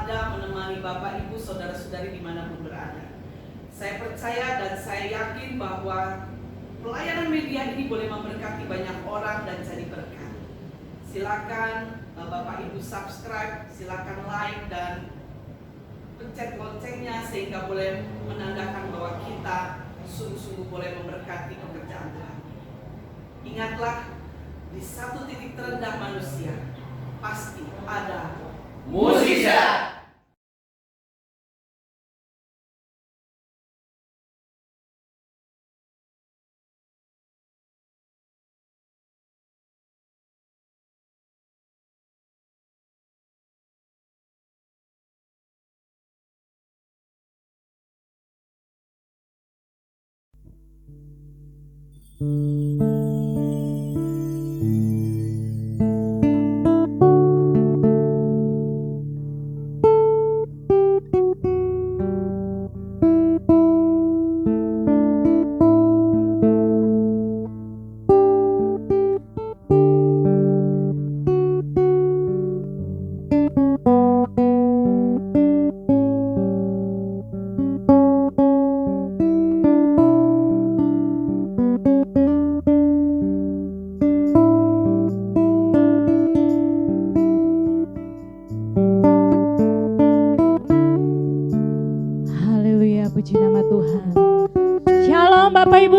ada menemani Bapak Ibu saudara-saudari dimanapun berada. Saya percaya dan saya yakin bahwa pelayanan media ini boleh memberkati banyak orang dan jadi berkat. Silakan Bapak Ibu subscribe, silakan like dan pencet loncengnya sehingga boleh menandakan bahwa kita sungguh-sungguh boleh memberkati pekerjaan Tuhan. Ingatlah, di satu titik terendah manusia pasti ada mukjizat.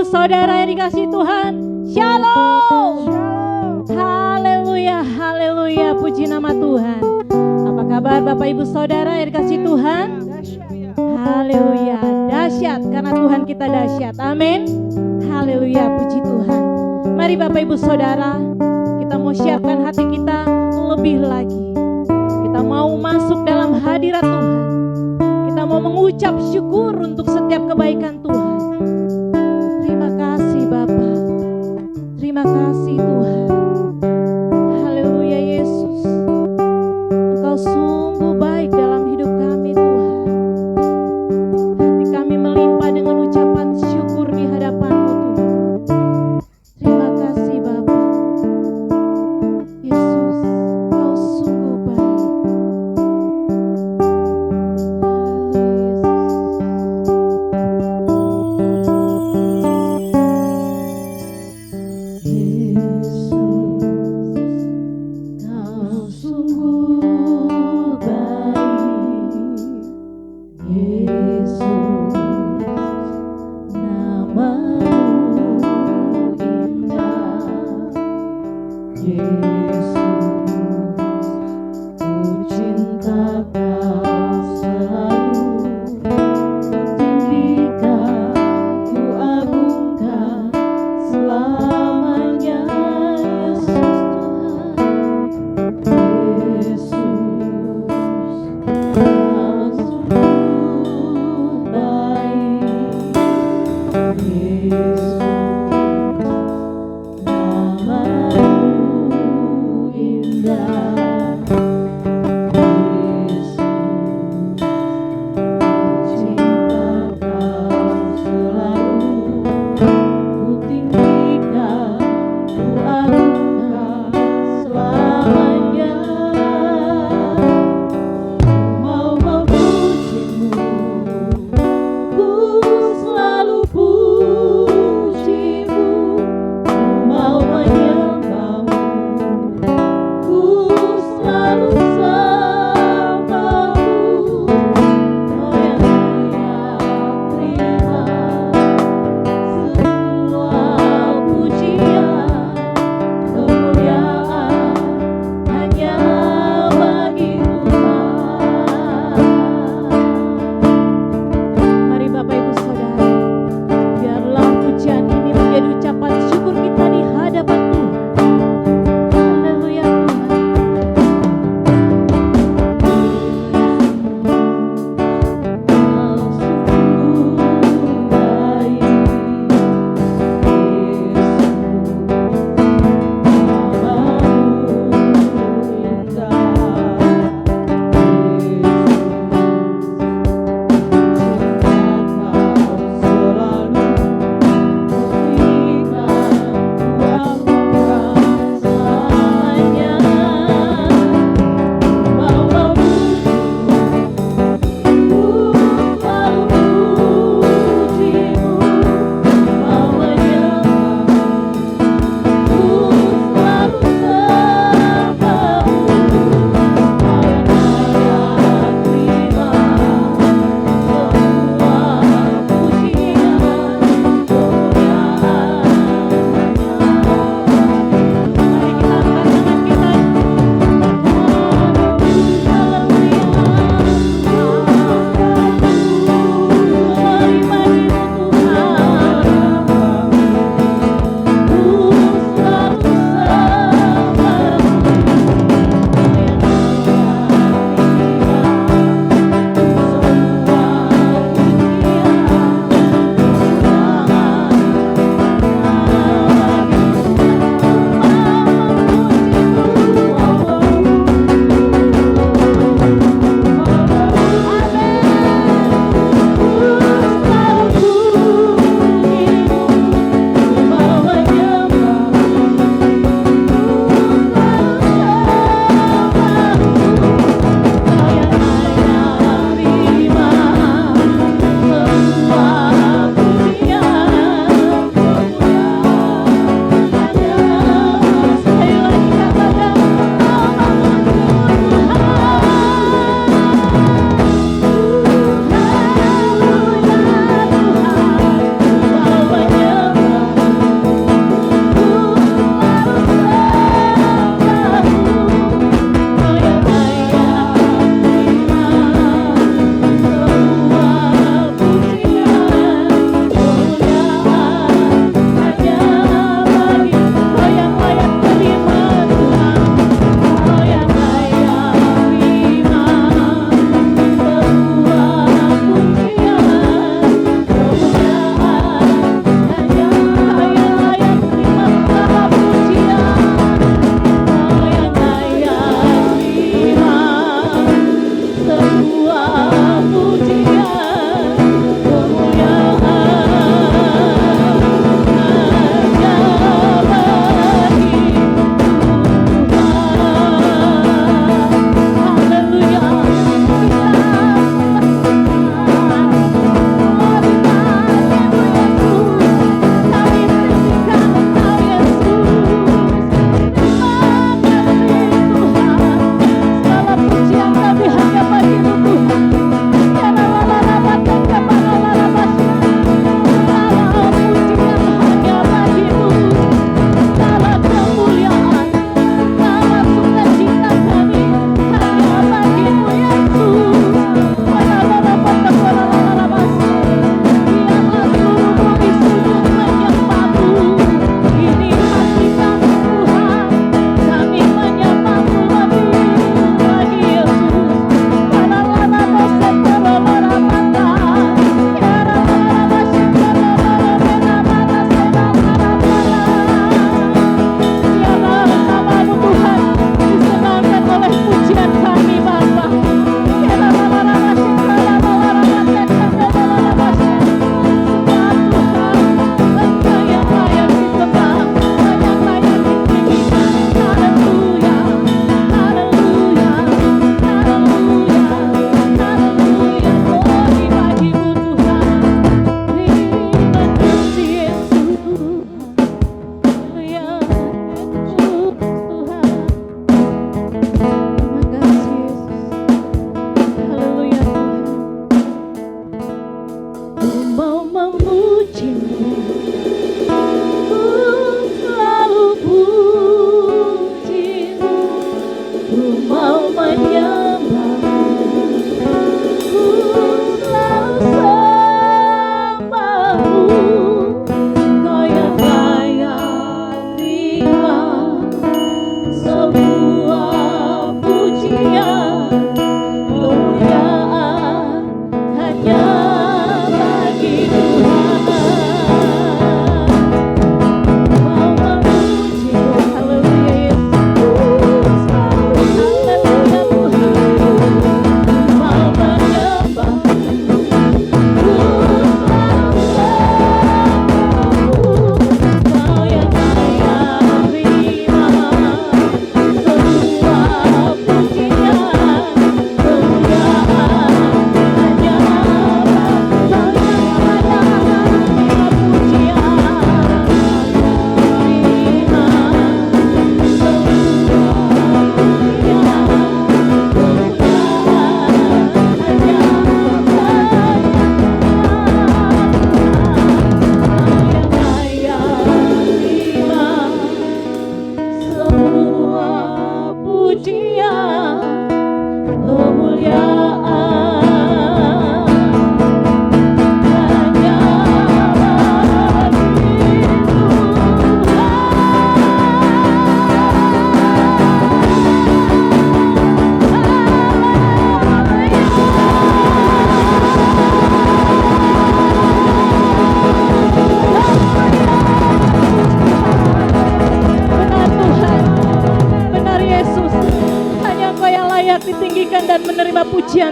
Saudara yang dikasihi Tuhan, Shalom. Haleluya, haleluya, puji nama Tuhan. Apa kabar Bapak Ibu Saudara yang dikasihi Tuhan? Haleluya, dahsyat karena Tuhan kita dahsyat. Amin. Haleluya, puji Tuhan. Mari Bapak Ibu Saudara, kita mau siapkan hati kita lebih lagi. Kita mau masuk dalam hadirat Tuhan. Kita mau mengucap syukur untuk setiap kebaikan Tuhan. Terima kasih Tuhan. Haleluya Yesus. Engkau sungguh baik dalam hidup kami Tuhan. Hati kami melimpah dengan ucapan syukur di hadapan-Mu Tuhan. Terima kasih Bapa. Yesus, Engkau sungguh baik. Haleluya Yesus.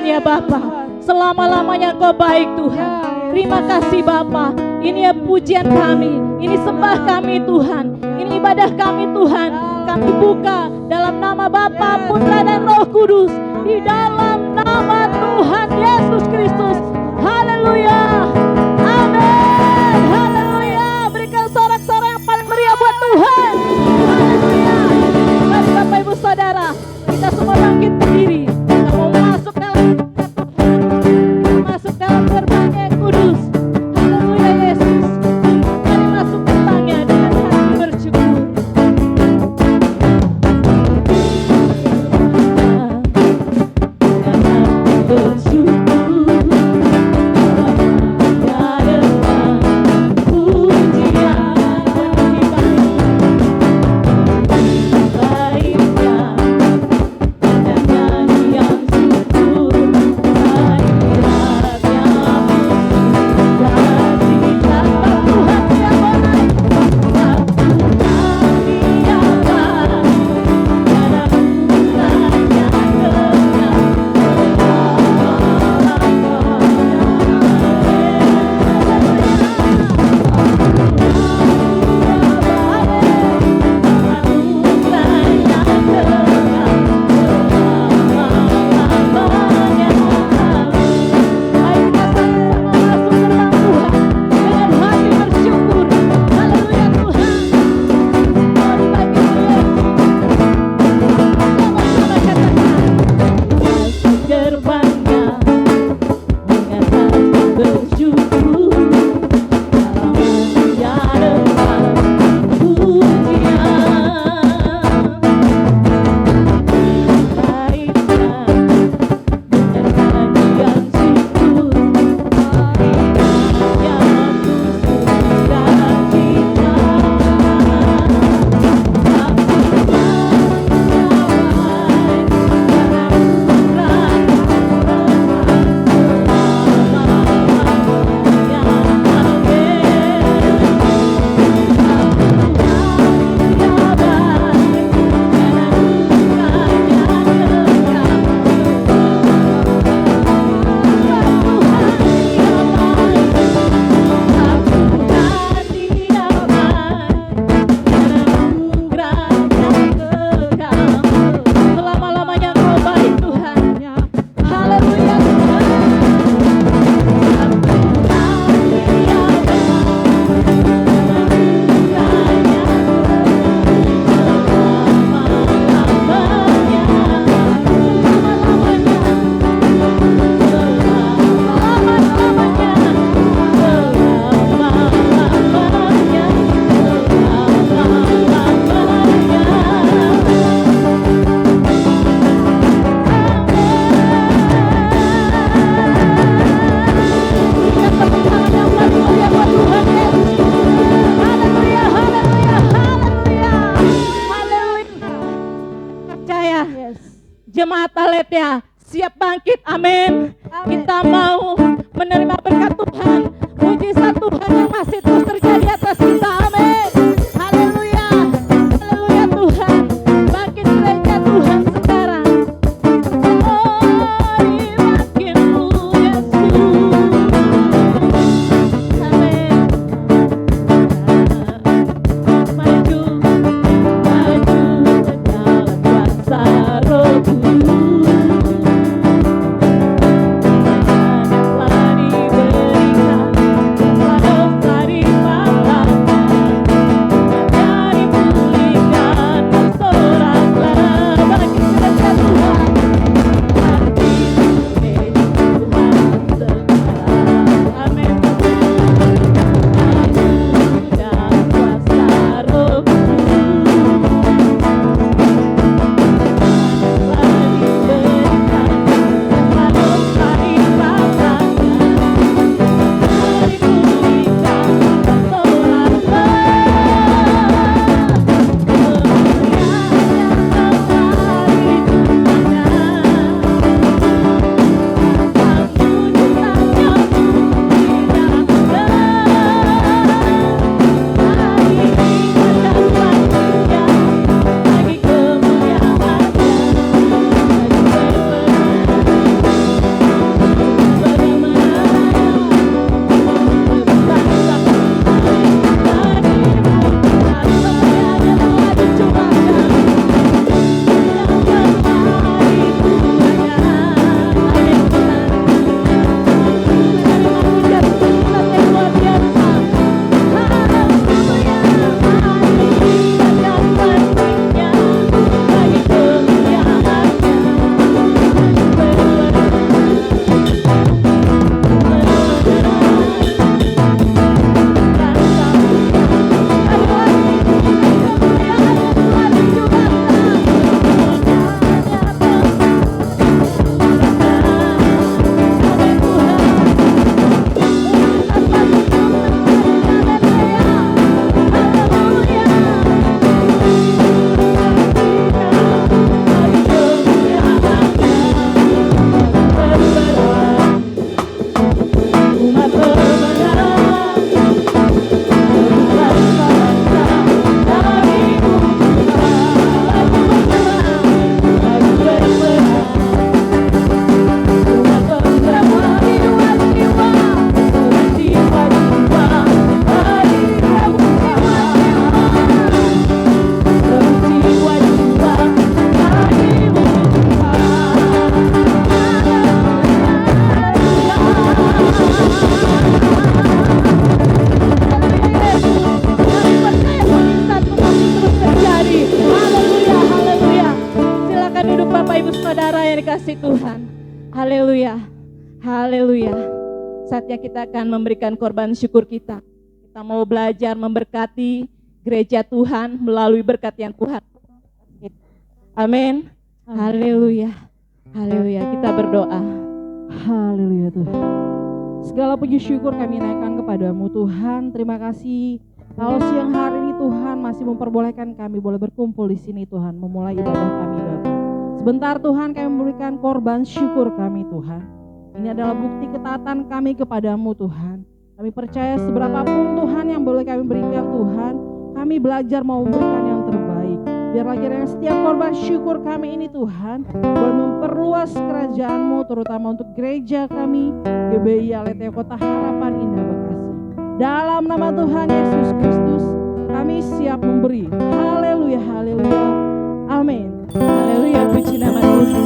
ya Bapa. Selama-lamanya Engkau baik Tuhan. Terima kasih Bapa. Ini ya pujian kami, ini sembah kami Tuhan, ini ibadah kami Tuhan. Kami buka dalam nama Bapa, Putra dan Roh Kudus, di dalam nama Tuhan Yesus Kristus. Haleluya. Amin. Haleluya. Berikan sorak-sorak yang paling meriah buat Tuhan. Haleluya. Mari Bapak Ibu Saudara, kita semua bangkit berdiri. Kita mau masuk dalam gerbangnya yang kudus. Haleluya Yesus. Mari masuk gerbangnya dengan hati bersyukur. Jemaat Aletheia siap bangkit, amin. Kita mau menerima berkat Tuhan, mujizat Tuhan yang masih terus terjadi atas kita, amin. Haleluya, haleluya Tuhan. Bangkit gereja Tuhan sekarang. Oh, dimakinmu Yesus, amin. Maju, maju dalam kuasa Roh Kudus. Telah diberikan Haleluya. Haleluya. Saatnya kita akan memberikan korban syukur kita. Kita mau belajar memberkati gereja Tuhan melalui berkat yang Tuhan. Amin. Haleluya. Haleluya. Kita berdoa. Haleluya Tuhan. Segala puji syukur kami naikkan kepadamu Tuhan. Terima kasih kalau siang hari ini Tuhan masih memperbolehkan kami boleh berkumpul di sini Tuhan, memulai ibadah kami Bapa. Sebentar Tuhan kami memberikan korban syukur kami Tuhan. Ini adalah bukti ketaatan kami kepadamu Tuhan. Kami percaya seberapapun Tuhan yang boleh kami berikan Tuhan, kami belajar mau memberikan yang terbaik. Biarlah kiranya setiap korban syukur kami ini Tuhan boleh memperluas kerajaan-Mu, terutama untuk gereja kami GBI Alete Kota Harapan Indah Bekasi. Dalam nama Tuhan Yesus Kristus kami siap memberi. Haleluya, haleluya, amin. Haleluya, puji nama Tuhan.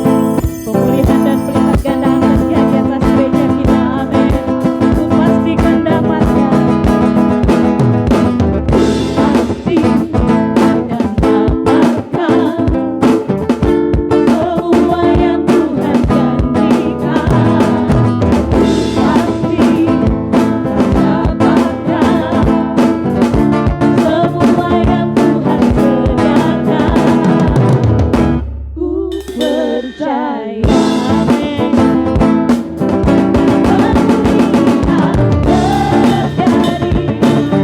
Pemulihan dan pelipat gandaan terjadi atas gereja kita. Amin. Ku pastikan dapatnya. Pasti akan dapatkan semua yang Tuhan janjikan. Pasti akan dapatkan semua yang Tuhan sediakan. Ku percaya. Amin. Pemulihan terjadi, pelipat gandaan ku alami. Memuji Engkau dengan pasti. Tak pernah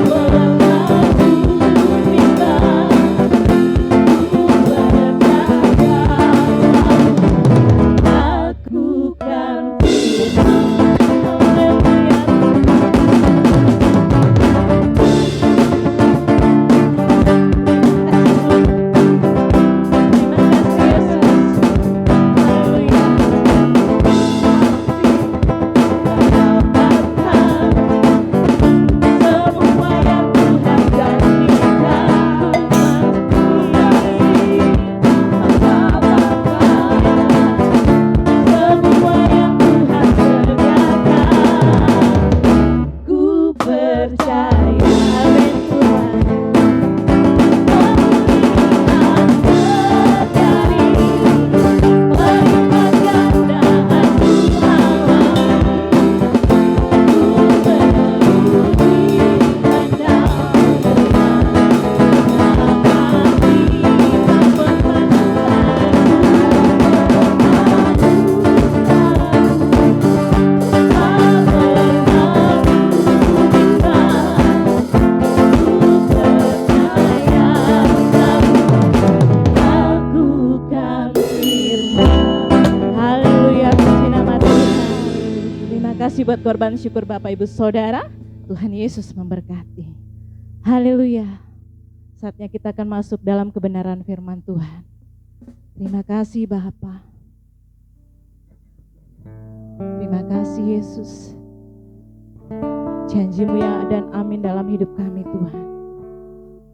ku ragu, tak pernah ku bimbang. Ku percaya aku kan firman. Haleluya. Ku percaya, amin Tuhan. Pemulihan terjadi, pelipat gandaan ku alami. Ku memuji Engkau dengan pasti. Tak pernah Haleluya, puji nama Tuhan. Terima kasih buat korban syukur Bapak Ibu Saudara. Tuhan Yesus memberkati. Haleluya. Saatnya kita akan masuk dalam kebenaran firman Tuhan. Terima kasih Bapa. Terima kasih Yesus. Janji-Mu yang dan amin dalam hidup kami Tuhan.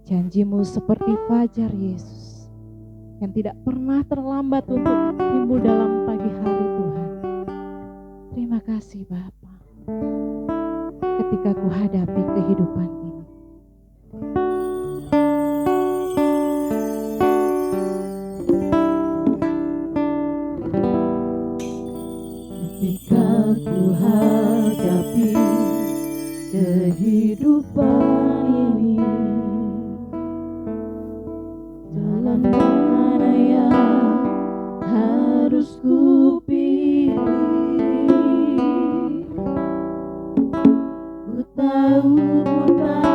Janji-Mu seperti fajar Yesus, yang tidak pernah terlambat untuk timbul dalam pagi hari Tuhan. Terima kasih Bapa. Ketika ku hadapi kehidupan ini, ketika ku hadapi kehidupan ini, jalan mana yang harus ku pilih? Ku tahu ku tak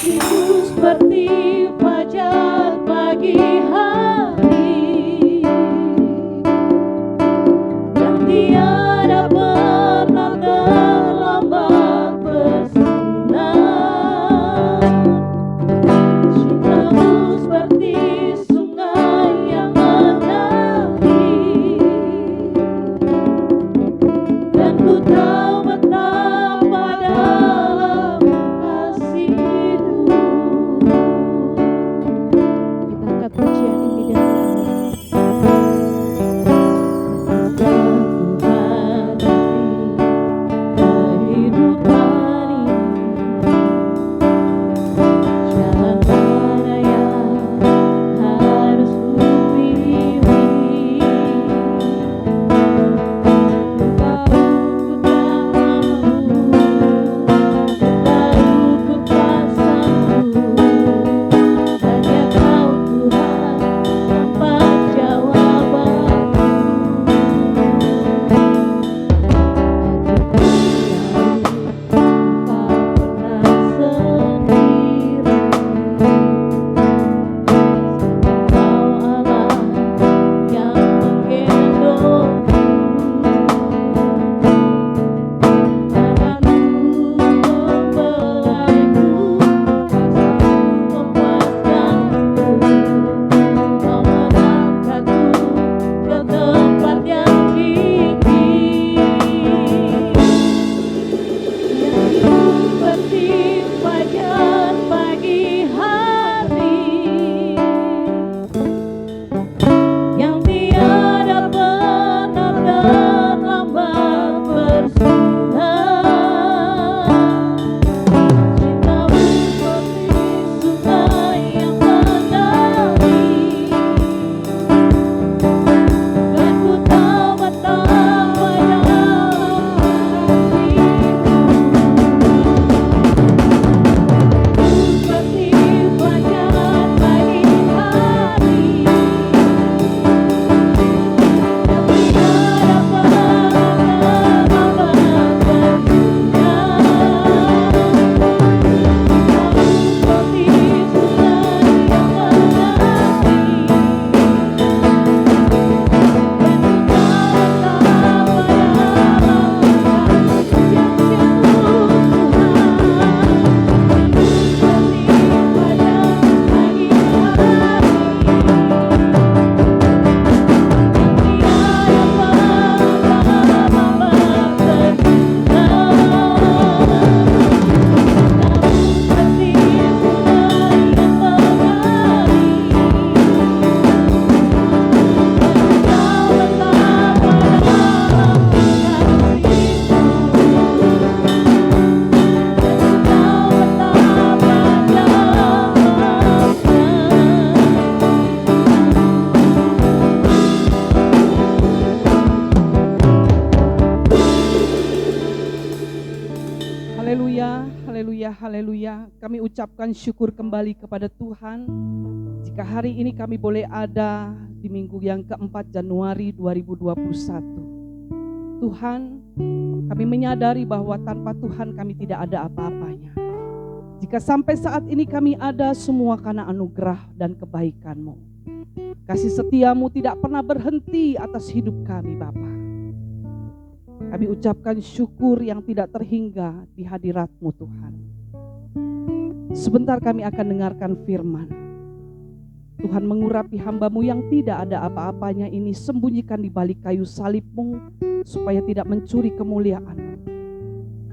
Janjimu seperti fajar pagi hari yang tiada pernah terlambat bersinar. Cintamu seperti sungai yang mengalir, dan ku tahu betapa dalam kasih-Mu. Kita angkat pujian ini dari Tuhan kehidupan ini, jalan mana yang harus ku pilih. Ku tahu ku tak mampu, ku tahu ku tak sanggup. Hanya Kau Tuhan tempat jawabanku. Seperti fajar pagi hari yang tiada pernah terlambat bersinar. Cintamu seperti sungai yang mengalir, dan ku tahu betapa dalam kasih-Mu. Seperti fajar pagi hari yang tiada pernah terlambat bersinar. Seperti sungai yang mengalir, Haleluya, haleluya, haleluya. Kami ucapkan syukur kembali kepada Tuhan. Jika hari ini kami boleh ada di minggu yang keempat Januari 2021. Tuhan, kami menyadari bahwa tanpa Tuhan kami tidak ada apa-apanya. Jika sampai saat ini kami ada semua karena anugerah dan kebaikan-Mu. Kasih setia-Mu tidak pernah berhenti atas hidup kami, Bapa. Kami ucapkan syukur yang tidak terhingga di hadirat-Mu Tuhan. Sebentar kami akan dengarkan firman. Tuhan mengurapi hamba-Mu yang tidak ada apa-apanya ini, sembunyikan di balik kayu salib-Mu supaya tidak mencuri kemuliaan-Mu.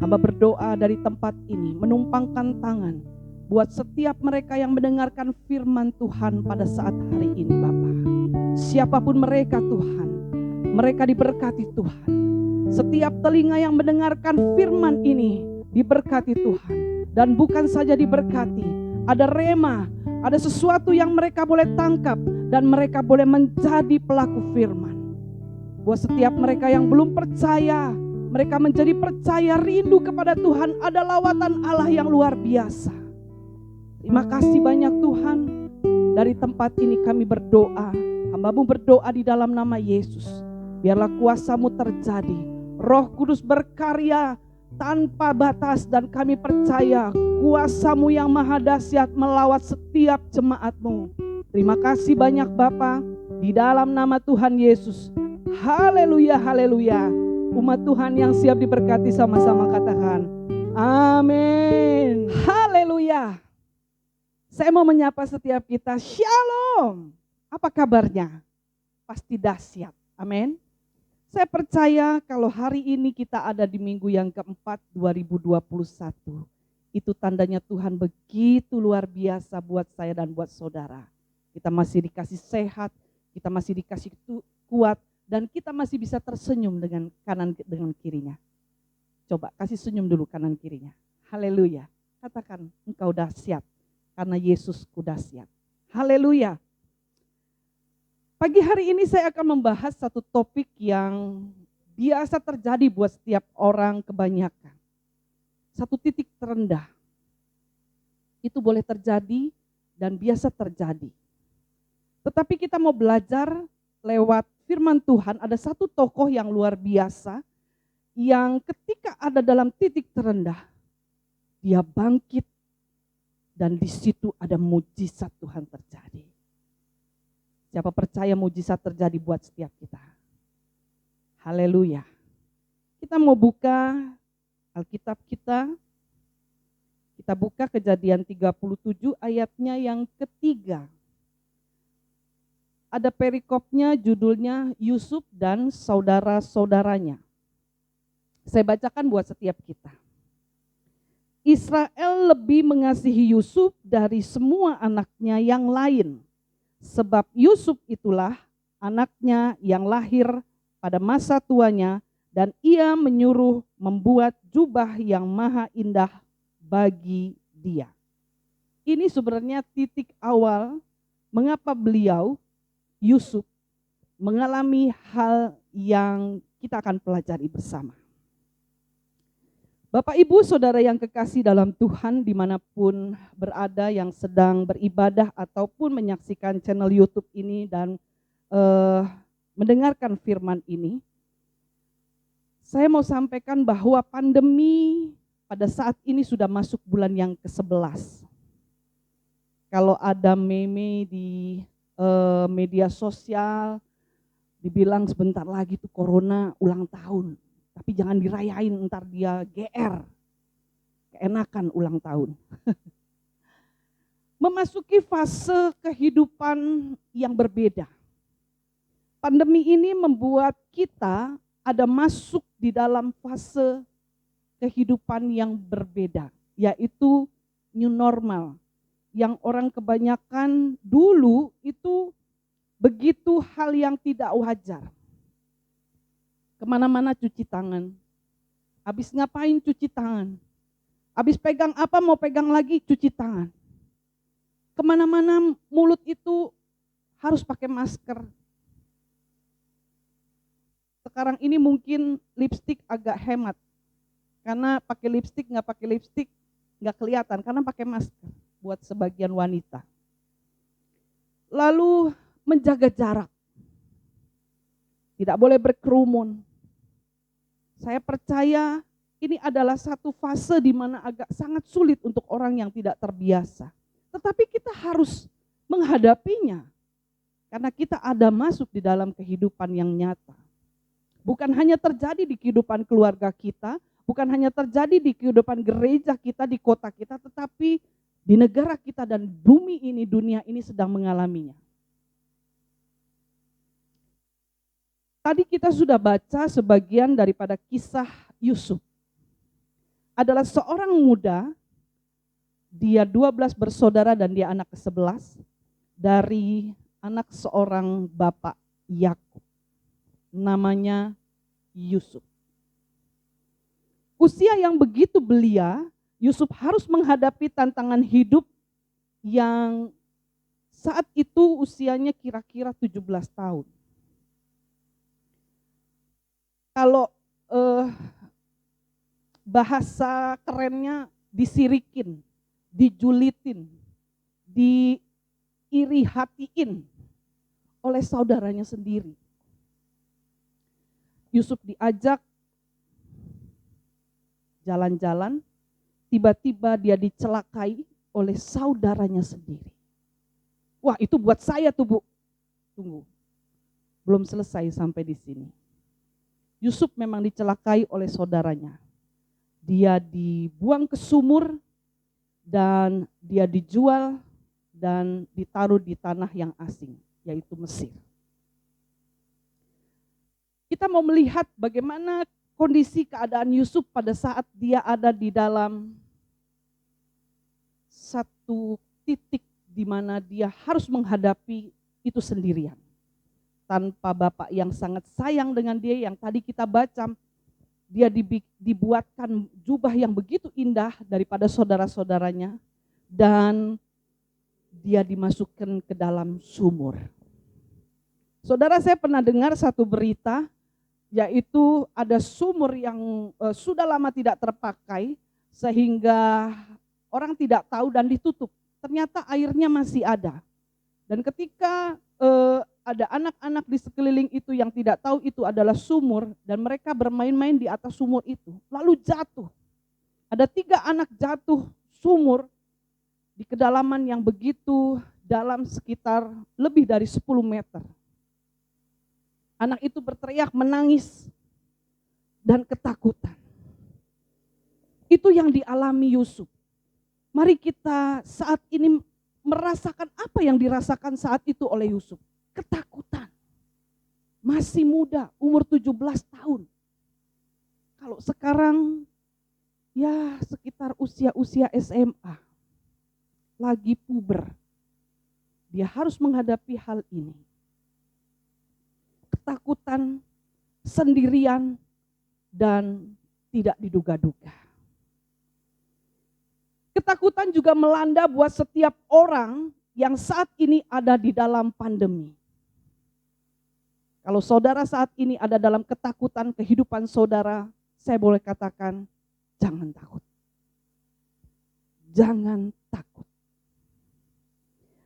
Hamba berdoa dari tempat ini menumpangkan tangan buat setiap mereka yang mendengarkan firman Tuhan pada saat hari ini, Bapa. Siapapun mereka Tuhan, mereka diberkati Tuhan. Setiap telinga yang mendengarkan firman ini diberkati Tuhan. Dan bukan saja diberkati, ada rema, ada sesuatu yang mereka boleh tangkap dan mereka boleh menjadi pelaku firman. Buat setiap mereka yang belum percaya, mereka menjadi percaya, rindu kepada Tuhan. Ada lawatan Allah yang luar biasa. Terima kasih banyak Tuhan. Dari tempat ini kami berdoa, hamba-Mu berdoa di dalam nama Yesus. Biarlah kuasa-Mu terjadi. Roh Kudus berkarya tanpa batas, dan kami percaya kuasa-Mu yang maha dahsyat melawat setiap jemaat-Mu. Terima kasih banyak Bapa, di dalam nama Tuhan Yesus. Haleluya, haleluya. Umat Tuhan yang siap diberkati sama-sama katakan amin. Haleluya. Saya mau menyapa setiap kita, Shalom. Apa kabarnya? Pasti dahsyat. Amin. Saya percaya kalau hari ini kita ada di minggu yang keempat 2021. Itu tandanya Tuhan begitu luar biasa buat saya dan buat saudara. Kita masih dikasih sehat, kita masih dikasih kuat, dan kita masih bisa tersenyum dengan kanan dengan kirinya. Coba kasih senyum dulu kanan kirinya. Haleluya. Katakan engkau dahsyat karena Yesusku dahsyat. Haleluya. Pagi hari ini saya akan membahas satu topik yang biasa terjadi buat setiap orang kebanyakan. Satu titik terendah. Itu boleh terjadi dan biasa terjadi. Tetapi kita mau belajar lewat firman Tuhan, ada satu tokoh yang luar biasa yang ketika ada dalam titik terendah, dia bangkit dan di situ ada mujizat Tuhan terjadi. Siapa percaya mujizat terjadi buat setiap kita? Haleluya. Kita mau buka Alkitab kita. Kita buka Kejadian 37 ayatnya yang ketiga. Ada perikopnya, judulnya Yusuf dan saudara-saudaranya. Saya bacakan buat setiap kita. Israel lebih mengasihi Yusuf dari semua anaknya yang lain. Sebab Yusuf itulah anaknya yang lahir pada masa tuanya, dan ia menyuruh membuat jubah yang maha indah bagi dia. Ini sebenarnya titik awal mengapa Yusuf mengalami hal yang kita akan pelajari bersama. Bapak Ibu Saudara yang kekasih dalam Tuhan dimanapun berada, yang sedang beribadah ataupun menyaksikan channel YouTube ini dan mendengarkan firman ini. Saya mau sampaikan bahwa pandemi pada saat ini sudah masuk bulan yang ke-11. Kalau ada meme di media sosial, dibilang sebentar lagi tuh corona ulang tahun. Tapi jangan dirayain, ntar dia GR. Keenakan ulang tahun. Memasuki fase kehidupan yang berbeda. Pandemi ini membuat kita ada masuk di dalam fase kehidupan yang berbeda. Yaitu new normal. Yang orang kebanyakan dulu itu begitu hal yang tidak wajar. Kemana-mana cuci tangan. Habis ngapain cuci tangan. Habis pegang apa mau pegang lagi cuci tangan. Kemana-mana mulut itu harus pakai masker. Sekarang ini mungkin lipstik agak hemat. Karena pakai lipstik nggak kelihatan karena pakai masker buat sebagian wanita. Lalu menjaga jarak. Tidak boleh berkerumun. Saya percaya ini adalah satu fase di mana agak sangat sulit untuk orang yang tidak terbiasa. Tetapi kita harus menghadapinya. Karena kita ada masuk di dalam kehidupan yang nyata. Bukan hanya terjadi di kehidupan keluarga kita, bukan hanya terjadi di kehidupan gereja kita, di kota kita, tetapi di negara kita dan bumi ini, dunia ini sedang mengalaminya. Tadi kita sudah baca sebagian daripada kisah Yusuf. Adalah seorang muda, dia 12 bersaudara dan dia anak ke-11 dari anak seorang bapak Yakub. Namanya Yusuf. Usia yang begitu belia, Yusuf harus menghadapi tantangan hidup yang saat itu usianya kira-kira 17 tahun. Kalau bahasa kerennya disirikin, dijulitin, diiri hatiin oleh saudaranya sendiri. Yusuf diajak jalan-jalan, tiba-tiba dia dicelakai oleh saudaranya sendiri. Wah, itu buat saya tuh, Bu. Tunggu. Belum selesai sampai di sini. Yusuf memang dicelakai oleh saudaranya. Dia dibuang ke sumur dan dia dijual dan ditaruh di tanah yang asing, yaitu Mesir. Kita mau melihat bagaimana kondisi keadaan Yusuf pada saat dia ada di dalam satu titik di mana dia harus menghadapi itu sendirian. Tanpa bapak yang sangat sayang dengan dia, yang tadi kita baca, dia dibuatkan jubah yang begitu indah daripada saudara-saudaranya, dan dia dimasukkan ke dalam sumur. Saudara, saya pernah dengar satu berita, yaitu ada sumur yang sudah lama tidak terpakai, sehingga orang tidak tahu dan ditutup. Ternyata airnya masih ada. Dan ketika ada anak-anak di sekeliling itu yang tidak tahu itu adalah sumur, dan mereka bermain-main di atas sumur itu, lalu jatuh. Ada 3 anak jatuh sumur di kedalaman yang begitu dalam, sekitar lebih dari 10 meter. Anak itu berteriak, menangis, dan ketakutan. Itu yang dialami Yusuf. Mari kita saat ini merasakan apa yang dirasakan saat itu oleh Yusuf. Ketakutan. Masih muda, umur 17 tahun. Kalau sekarang ya sekitar usia-usia SMA. Lagi puber. Dia harus menghadapi hal ini. Ketakutan, sendirian, dan tidak diduga-duga. Ketakutan juga melanda buat setiap orang yang saat ini ada di dalam pandemi. Kalau saudara saat ini ada dalam ketakutan kehidupan saudara, saya boleh katakan, jangan takut. Jangan takut.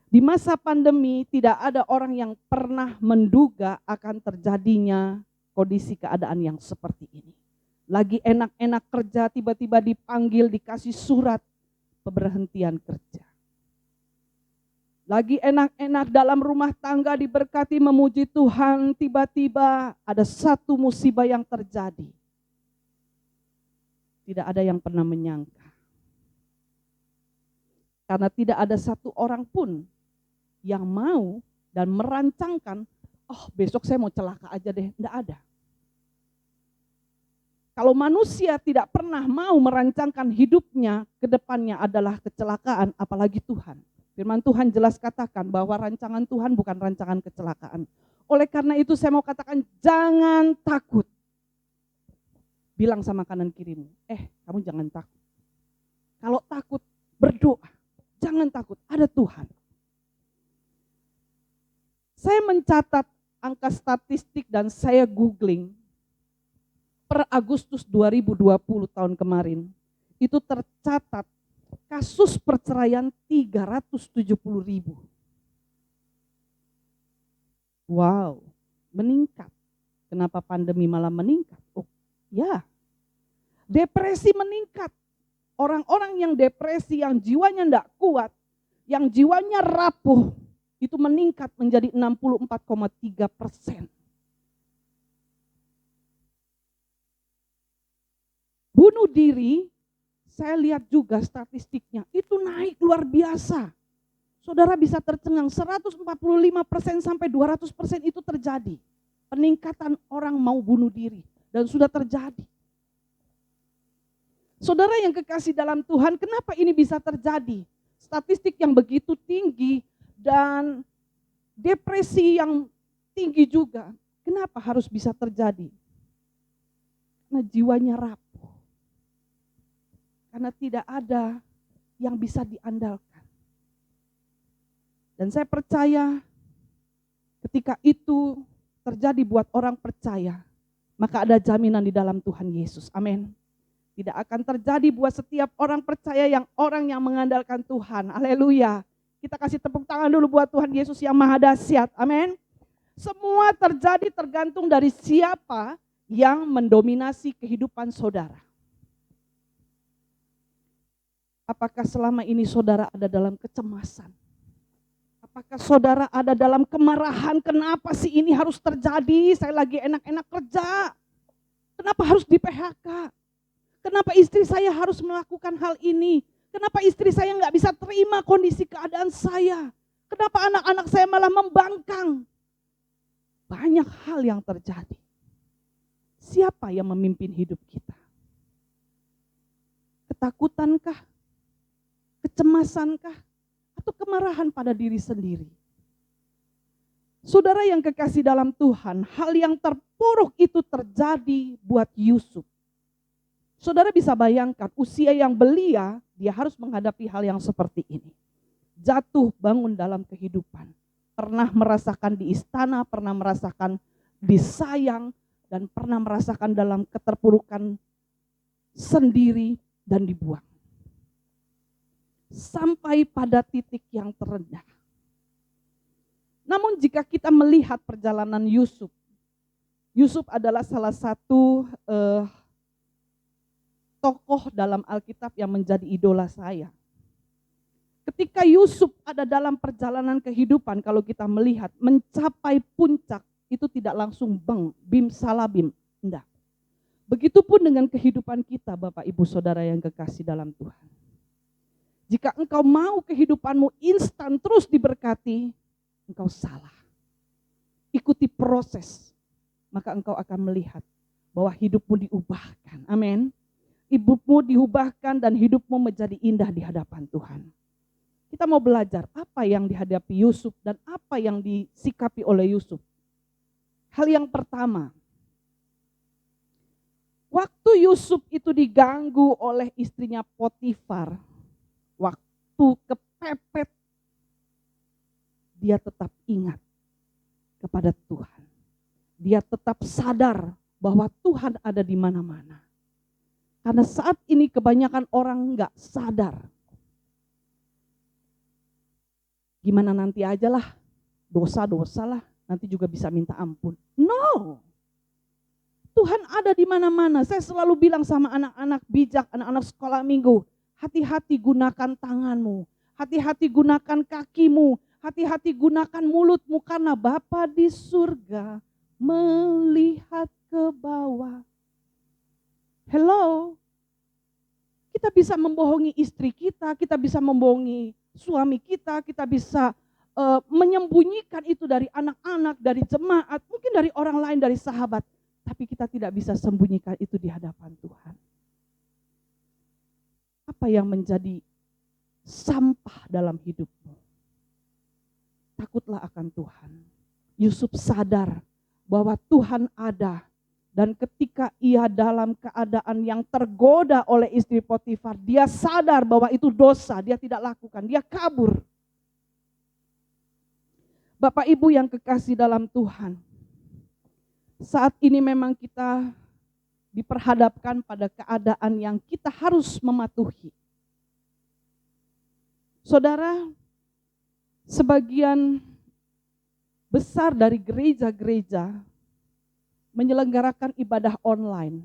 Di masa pandemi tidak ada orang yang pernah menduga akan terjadinya kondisi keadaan yang seperti ini. Lagi enak-enak kerja, tiba-tiba dipanggil, dikasih surat pemberhentian kerja. Lagi enak-enak dalam rumah tangga diberkati memuji Tuhan, tiba-tiba ada satu musibah yang terjadi. Tidak ada yang pernah menyangka. Karena tidak ada satu orang pun yang mau dan merancangkan, oh besok saya mau celaka aja deh, tidak ada. Kalau manusia tidak pernah mau merancangkan hidupnya, ke depannya adalah kecelakaan, apalagi Tuhan. Firman Tuhan jelas katakan bahwa rancangan Tuhan bukan rancangan kecelakaan. Oleh karena itu saya mau katakan jangan takut. Bilang sama kanan kirimu, kamu jangan takut. Kalau takut berdoa, jangan takut, ada Tuhan. Saya mencatat angka statistik dan saya googling. Per Agustus 2020 tahun kemarin, itu tercatat kasus perceraian 370.000. Wow, meningkat. Kenapa pandemi malah meningkat? Oh ya, depresi meningkat. Orang-orang yang depresi, yang jiwanya tidak kuat, yang jiwanya rapuh, itu meningkat menjadi 64,3%. Bunuh diri, saya lihat juga statistiknya, itu naik luar biasa. Saudara bisa tercengang, 145% sampai 200% itu terjadi. Peningkatan orang mau bunuh diri, dan sudah terjadi. Saudara yang kekasih dalam Tuhan, kenapa ini bisa terjadi? Statistik yang begitu tinggi dan depresi yang tinggi juga, kenapa harus bisa terjadi? Karena jiwanya rapuh. Karena tidak ada yang bisa diandalkan. Dan saya percaya ketika itu terjadi buat orang percaya, maka ada jaminan di dalam Tuhan Yesus. Amin. Tidak akan terjadi buat setiap orang percaya orang yang mengandalkan Tuhan. Haleluya. Kita kasih tepuk tangan dulu buat Tuhan Yesus yang maha dahsyat. Amin. Semua terjadi tergantung dari siapa yang mendominasi kehidupan saudara. Apakah selama ini saudara ada dalam kecemasan? Apakah saudara ada dalam kemarahan? Kenapa sih ini harus terjadi? Saya lagi enak-enak kerja. Kenapa harus di PHK? Kenapa istri saya harus melakukan hal ini? Kenapa istri saya nggak bisa terima kondisi keadaan saya? Kenapa anak-anak saya malah membangkang? Banyak hal yang terjadi. Siapa yang memimpin hidup kita? Ketakutankah? Kecemasankah? Atau kemarahan pada diri sendiri? Saudara yang kekasih dalam Tuhan, hal yang terpuruk itu terjadi buat Yusuf. Saudara bisa bayangkan usia yang belia, dia harus menghadapi hal yang seperti ini. Jatuh bangun dalam kehidupan. Pernah merasakan di istana, pernah merasakan disayang, dan pernah merasakan dalam keterpurukan sendiri dan dibuang. Sampai pada titik yang terendah. Namun jika kita melihat perjalanan Yusuf, Yusuf adalah salah satu tokoh dalam Alkitab yang menjadi idola saya. Ketika Yusuf ada dalam perjalanan kehidupan, kalau kita melihat mencapai puncak, itu tidak langsung bim salabim, enggak. Begitupun dengan kehidupan kita Bapak Ibu Saudara yang kekasih dalam Tuhan. Jika engkau mau kehidupanmu instan terus diberkati, engkau salah. Ikuti proses, maka engkau akan melihat bahwa hidupmu diubahkan. Amin. Hidupmu diubahkan dan hidupmu menjadi indah di hadapan Tuhan. Kita mau belajar apa yang dihadapi Yusuf dan apa yang disikapi oleh Yusuf. Hal yang pertama, waktu Yusuf itu diganggu oleh istrinya Potifar, waktu kepepet, dia tetap ingat kepada Tuhan. Dia tetap sadar bahwa Tuhan ada di mana-mana. Karena saat ini kebanyakan orang nggak sadar. Gimana nanti aja lah, dosa-dosa lah, nanti juga bisa minta ampun. No, Tuhan ada di mana-mana. Saya selalu bilang sama anak-anak bijak, anak-anak sekolah minggu, hati-hati gunakan tanganmu, hati-hati gunakan kakimu, hati-hati gunakan mulutmu, karena Bapa di surga melihat ke bawah. Hello, kita bisa membohongi istri kita bisa membohongi suami kita bisa menyembunyikan itu dari anak-anak, dari jemaat, mungkin dari orang lain, dari sahabat. Tapi kita tidak bisa sembunyikan itu di hadapan Tuhan. Apa yang menjadi sampah dalam hidupmu? Takutlah akan Tuhan. Yusuf sadar bahwa Tuhan ada. Dan ketika ia dalam keadaan yang tergoda oleh istri Potifar, dia sadar bahwa itu dosa, dia tidak lakukan, dia kabur. Bapak Ibu yang kekasih dalam Tuhan, saat ini memang kita diperhadapkan pada keadaan yang kita harus mematuhi. Saudara, sebagian besar dari gereja-gereja menyelenggarakan ibadah online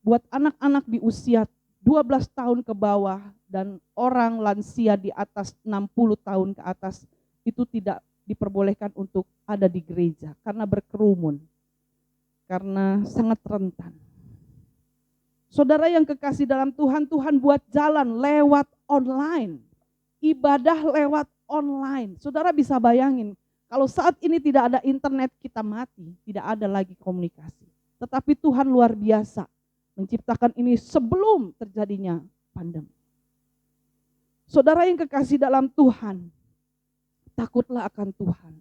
buat anak-anak di usia 12 tahun ke bawah dan orang lansia di atas 60 tahun ke atas itu tidak diperbolehkan untuk ada di gereja karena berkerumun, karena sangat rentan. Saudara yang kekasih dalam Tuhan, Tuhan buat jalan lewat online, ibadah lewat online. Saudara bisa bayangin, kalau saat ini tidak ada internet kita mati, tidak ada lagi komunikasi. Tetapi Tuhan luar biasa menciptakan ini sebelum terjadinya pandemi. Saudara yang kekasih dalam Tuhan, takutlah akan Tuhan.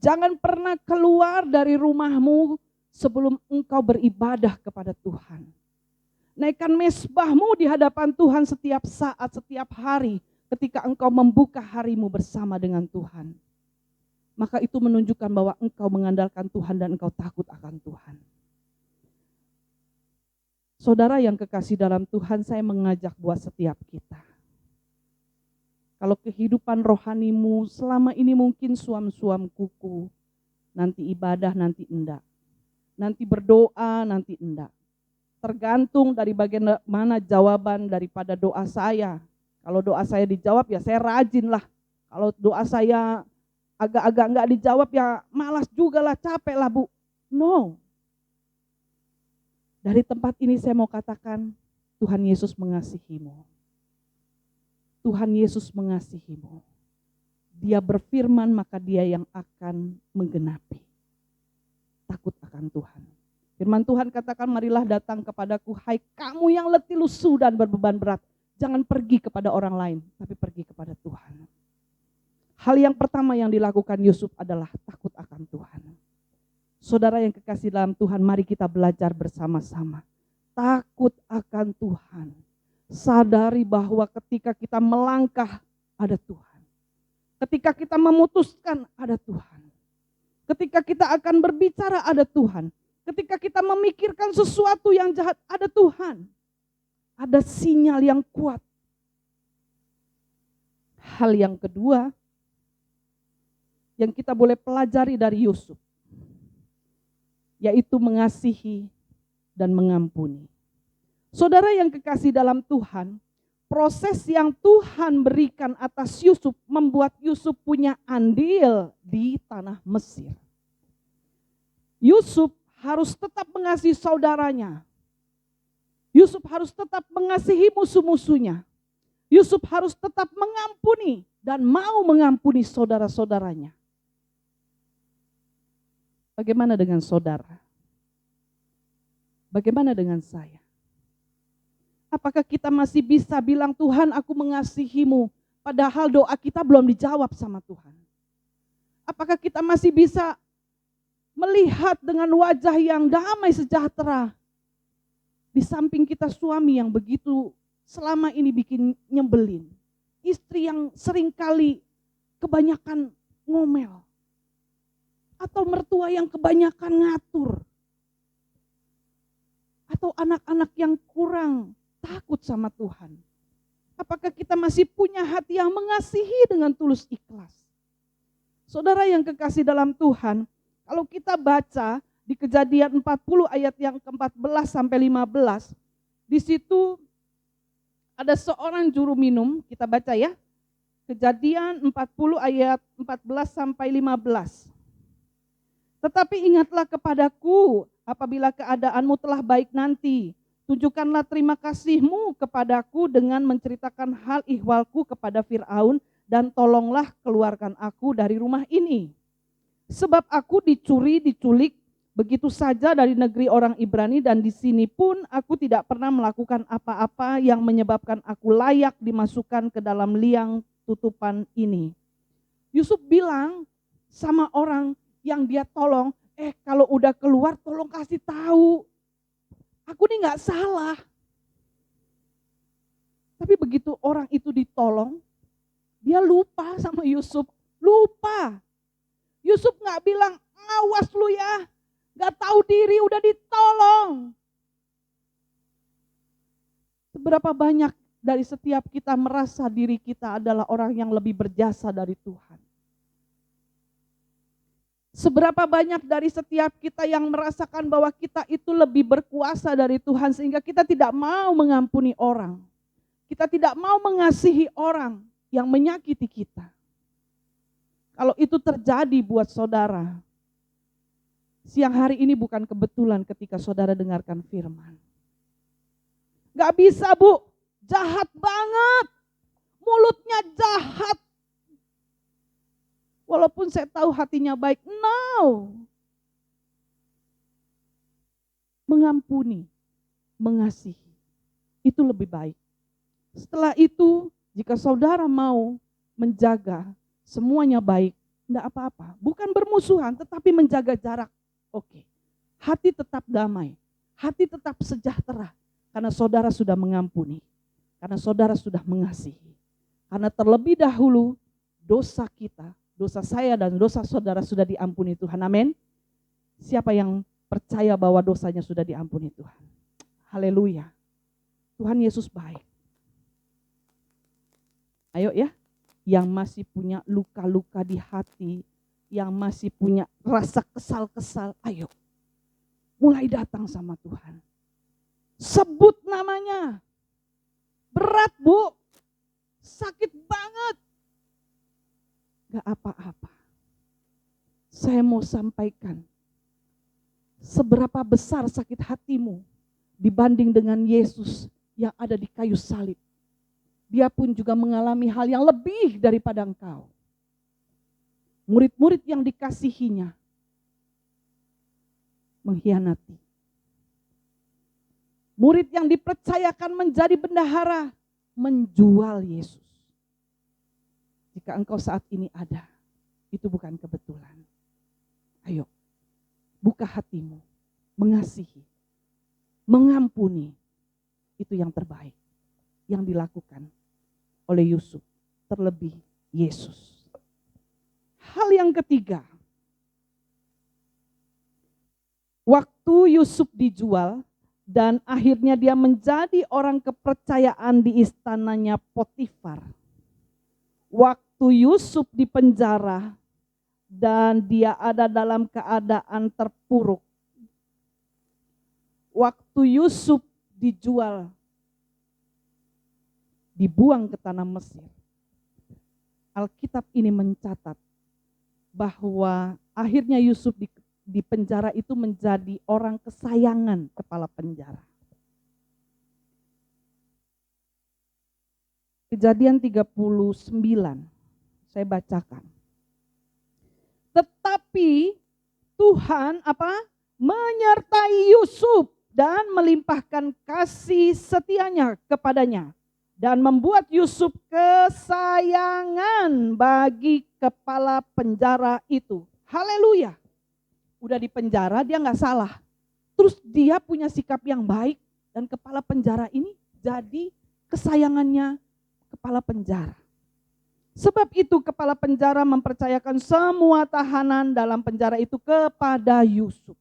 Jangan pernah keluar dari rumahmu sebelum engkau beribadah kepada Tuhan. Naikkan mezbahmu di hadapan Tuhan setiap saat, setiap hari ketika engkau membuka harimu bersama dengan Tuhan. Maka itu menunjukkan bahwa engkau mengandalkan Tuhan dan engkau takut akan Tuhan. Saudara yang kekasih dalam Tuhan, saya mengajak buat setiap kita. Kalau kehidupan rohanimu selama ini mungkin suam-suam kuku, nanti ibadah, nanti enggak. Nanti berdoa, nanti enggak. Tergantung dari bagian mana jawaban daripada doa saya. Kalau doa saya dijawab ya saya rajin lah. Kalau doa saya agak-agak nggak dijawab ya malas juga lah, capek lah Bu. No. Dari tempat ini saya mau katakan, Tuhan Yesus mengasihimu. Tuhan Yesus mengasihimu. Dia berfirman maka dia yang akan menggenapi. Takut akan Tuhan. Firman Tuhan katakan, marilah datang kepadaku, hai kamu yang letih lusuh dan berbeban berat. Jangan pergi kepada orang lain, tapi pergi kepada Tuhan. Hal yang pertama yang dilakukan Yusuf adalah takut akan Tuhan. Saudara yang kekasih dalam Tuhan, mari kita belajar bersama-sama. Takut akan Tuhan. Sadari bahwa ketika kita melangkah, ada Tuhan. Ketika kita memutuskan, ada Tuhan. Ketika kita akan berbicara, ada Tuhan. Ketika kita memikirkan sesuatu yang jahat, ada Tuhan. Ada sinyal yang kuat. Hal yang kedua, yang kita boleh pelajari dari Yusuf, yaitu mengasihi dan mengampuni. Saudara yang kekasih dalam Tuhan, proses yang Tuhan berikan atas Yusuf membuat Yusuf punya andil di tanah Mesir. Yusuf harus tetap mengasihi saudaranya. Yusuf harus tetap mengasihi musuh-musuhnya. Yusuf harus tetap mengampuni dan mau mengampuni saudara-saudaranya. Bagaimana dengan saudara? Bagaimana dengan saya? Apakah kita masih bisa bilang, Tuhan aku mengasihimu, padahal doa kita belum dijawab sama Tuhan? Apakah kita masih bisa melihat dengan wajah yang damai sejahtera, di samping kita suami yang begitu selama ini bikin nyebelin, istri yang seringkali kebanyakan ngomel, atau mertua yang kebanyakan ngatur, atau anak-anak yang kurang takut sama Tuhan. Apakah kita masih punya hati yang mengasihi dengan tulus ikhlas? Saudara yang kekasih dalam Tuhan, kalau kita baca di Kejadian 40 ayat yang ke-14 sampai 15, di situ ada seorang juru minum, kita baca ya. Kejadian 40 ayat 14 sampai 15. Tetapi ingatlah kepadaku apabila keadaanmu telah baik nanti. Tunjukkanlah terima kasihmu kepadaku dengan menceritakan hal ihwalku kepada Fir'aun dan tolonglah keluarkan aku dari rumah ini. Sebab aku diculik begitu saja dari negeri orang Ibrani dan di sini pun aku tidak pernah melakukan apa-apa yang menyebabkan aku layak dimasukkan ke dalam liang tutupan ini. Yusuf bilang sama orang yang dia tolong, kalau udah keluar tolong kasih tahu. Aku ini gak salah. Tapi begitu orang itu ditolong, dia lupa sama Yusuf. Lupa. Yusuf gak bilang, awas lu ya. Gak tahu diri udah ditolong. Seberapa banyak dari setiap kita merasa diri kita adalah orang yang lebih berjasa dari Tuhan. Seberapa banyak dari setiap kita yang merasakan bahwa kita itu lebih berkuasa dari Tuhan sehingga kita tidak mau mengampuni orang. Kita tidak mau mengasihi orang yang menyakiti kita. Kalau itu terjadi buat saudara, siang hari ini bukan kebetulan ketika saudara dengarkan firman. Gak bisa Bu, jahat banget, mulutnya jahat. Walaupun saya tahu hatinya baik, no. Mengampuni, mengasihi, itu lebih baik. Setelah itu, jika saudara mau menjaga semuanya baik, enggak apa-apa. Bukan bermusuhan, tetapi menjaga jarak. Oke. Hati tetap damai, hati tetap sejahtera. Karena saudara sudah mengampuni, karena saudara sudah mengasihi. Karena terlebih dahulu, dosa kita, dosa saya dan dosa saudara sudah diampuni Tuhan. Amin. Siapa yang percaya bahwa dosanya sudah diampuni Tuhan? Haleluya. Tuhan Yesus baik. Ayo ya, yang masih punya luka-luka di hati, yang masih punya rasa kesal-kesal, ayo. Mulai datang sama Tuhan. Sebut namanya. Berat Bu. sakit banget. Gak apa-apa. Saya mau sampaikan, seberapa besar sakit hatimu dibanding dengan Yesus yang ada di kayu salib. Dia pun juga mengalami hal yang lebih daripada engkau. Murid-murid yang dikasihinya mengkhianati. Murid yang dipercayakan menjadi bendahara menjual Yesus. Jika engkau saat ini ada, itu bukan kebetulan. Ayo, buka hatimu, mengasihi, mengampuni. Itu yang terbaik yang dilakukan oleh Yusuf, terlebih Yesus. Hal yang ketiga, waktu Yusuf dijual dan akhirnya dia menjadi orang kepercayaan di istananya Potifar. Waktu Yusuf di penjara dan dia ada dalam keadaan terpuruk. Waktu Yusuf dijual, dibuang ke tanah Mesir. Alkitab ini mencatat bahwa akhirnya Yusuf di penjara itu menjadi orang kesayangan kepala penjara. Kejadian 39, saya bacakan. Tetapi Tuhan menyertai Yusuf dan melimpahkan kasih setianya kepadanya. Dan membuat Yusuf kesayangan bagi kepala penjara itu. Haleluya. Udah di penjara dia gak salah. Terus dia punya sikap yang baik. Dan kepala penjara ini jadi kesayangannya kepala penjara. Sebab itu kepala penjara mempercayakan semua tahanan dalam penjara itu kepada Yusuf.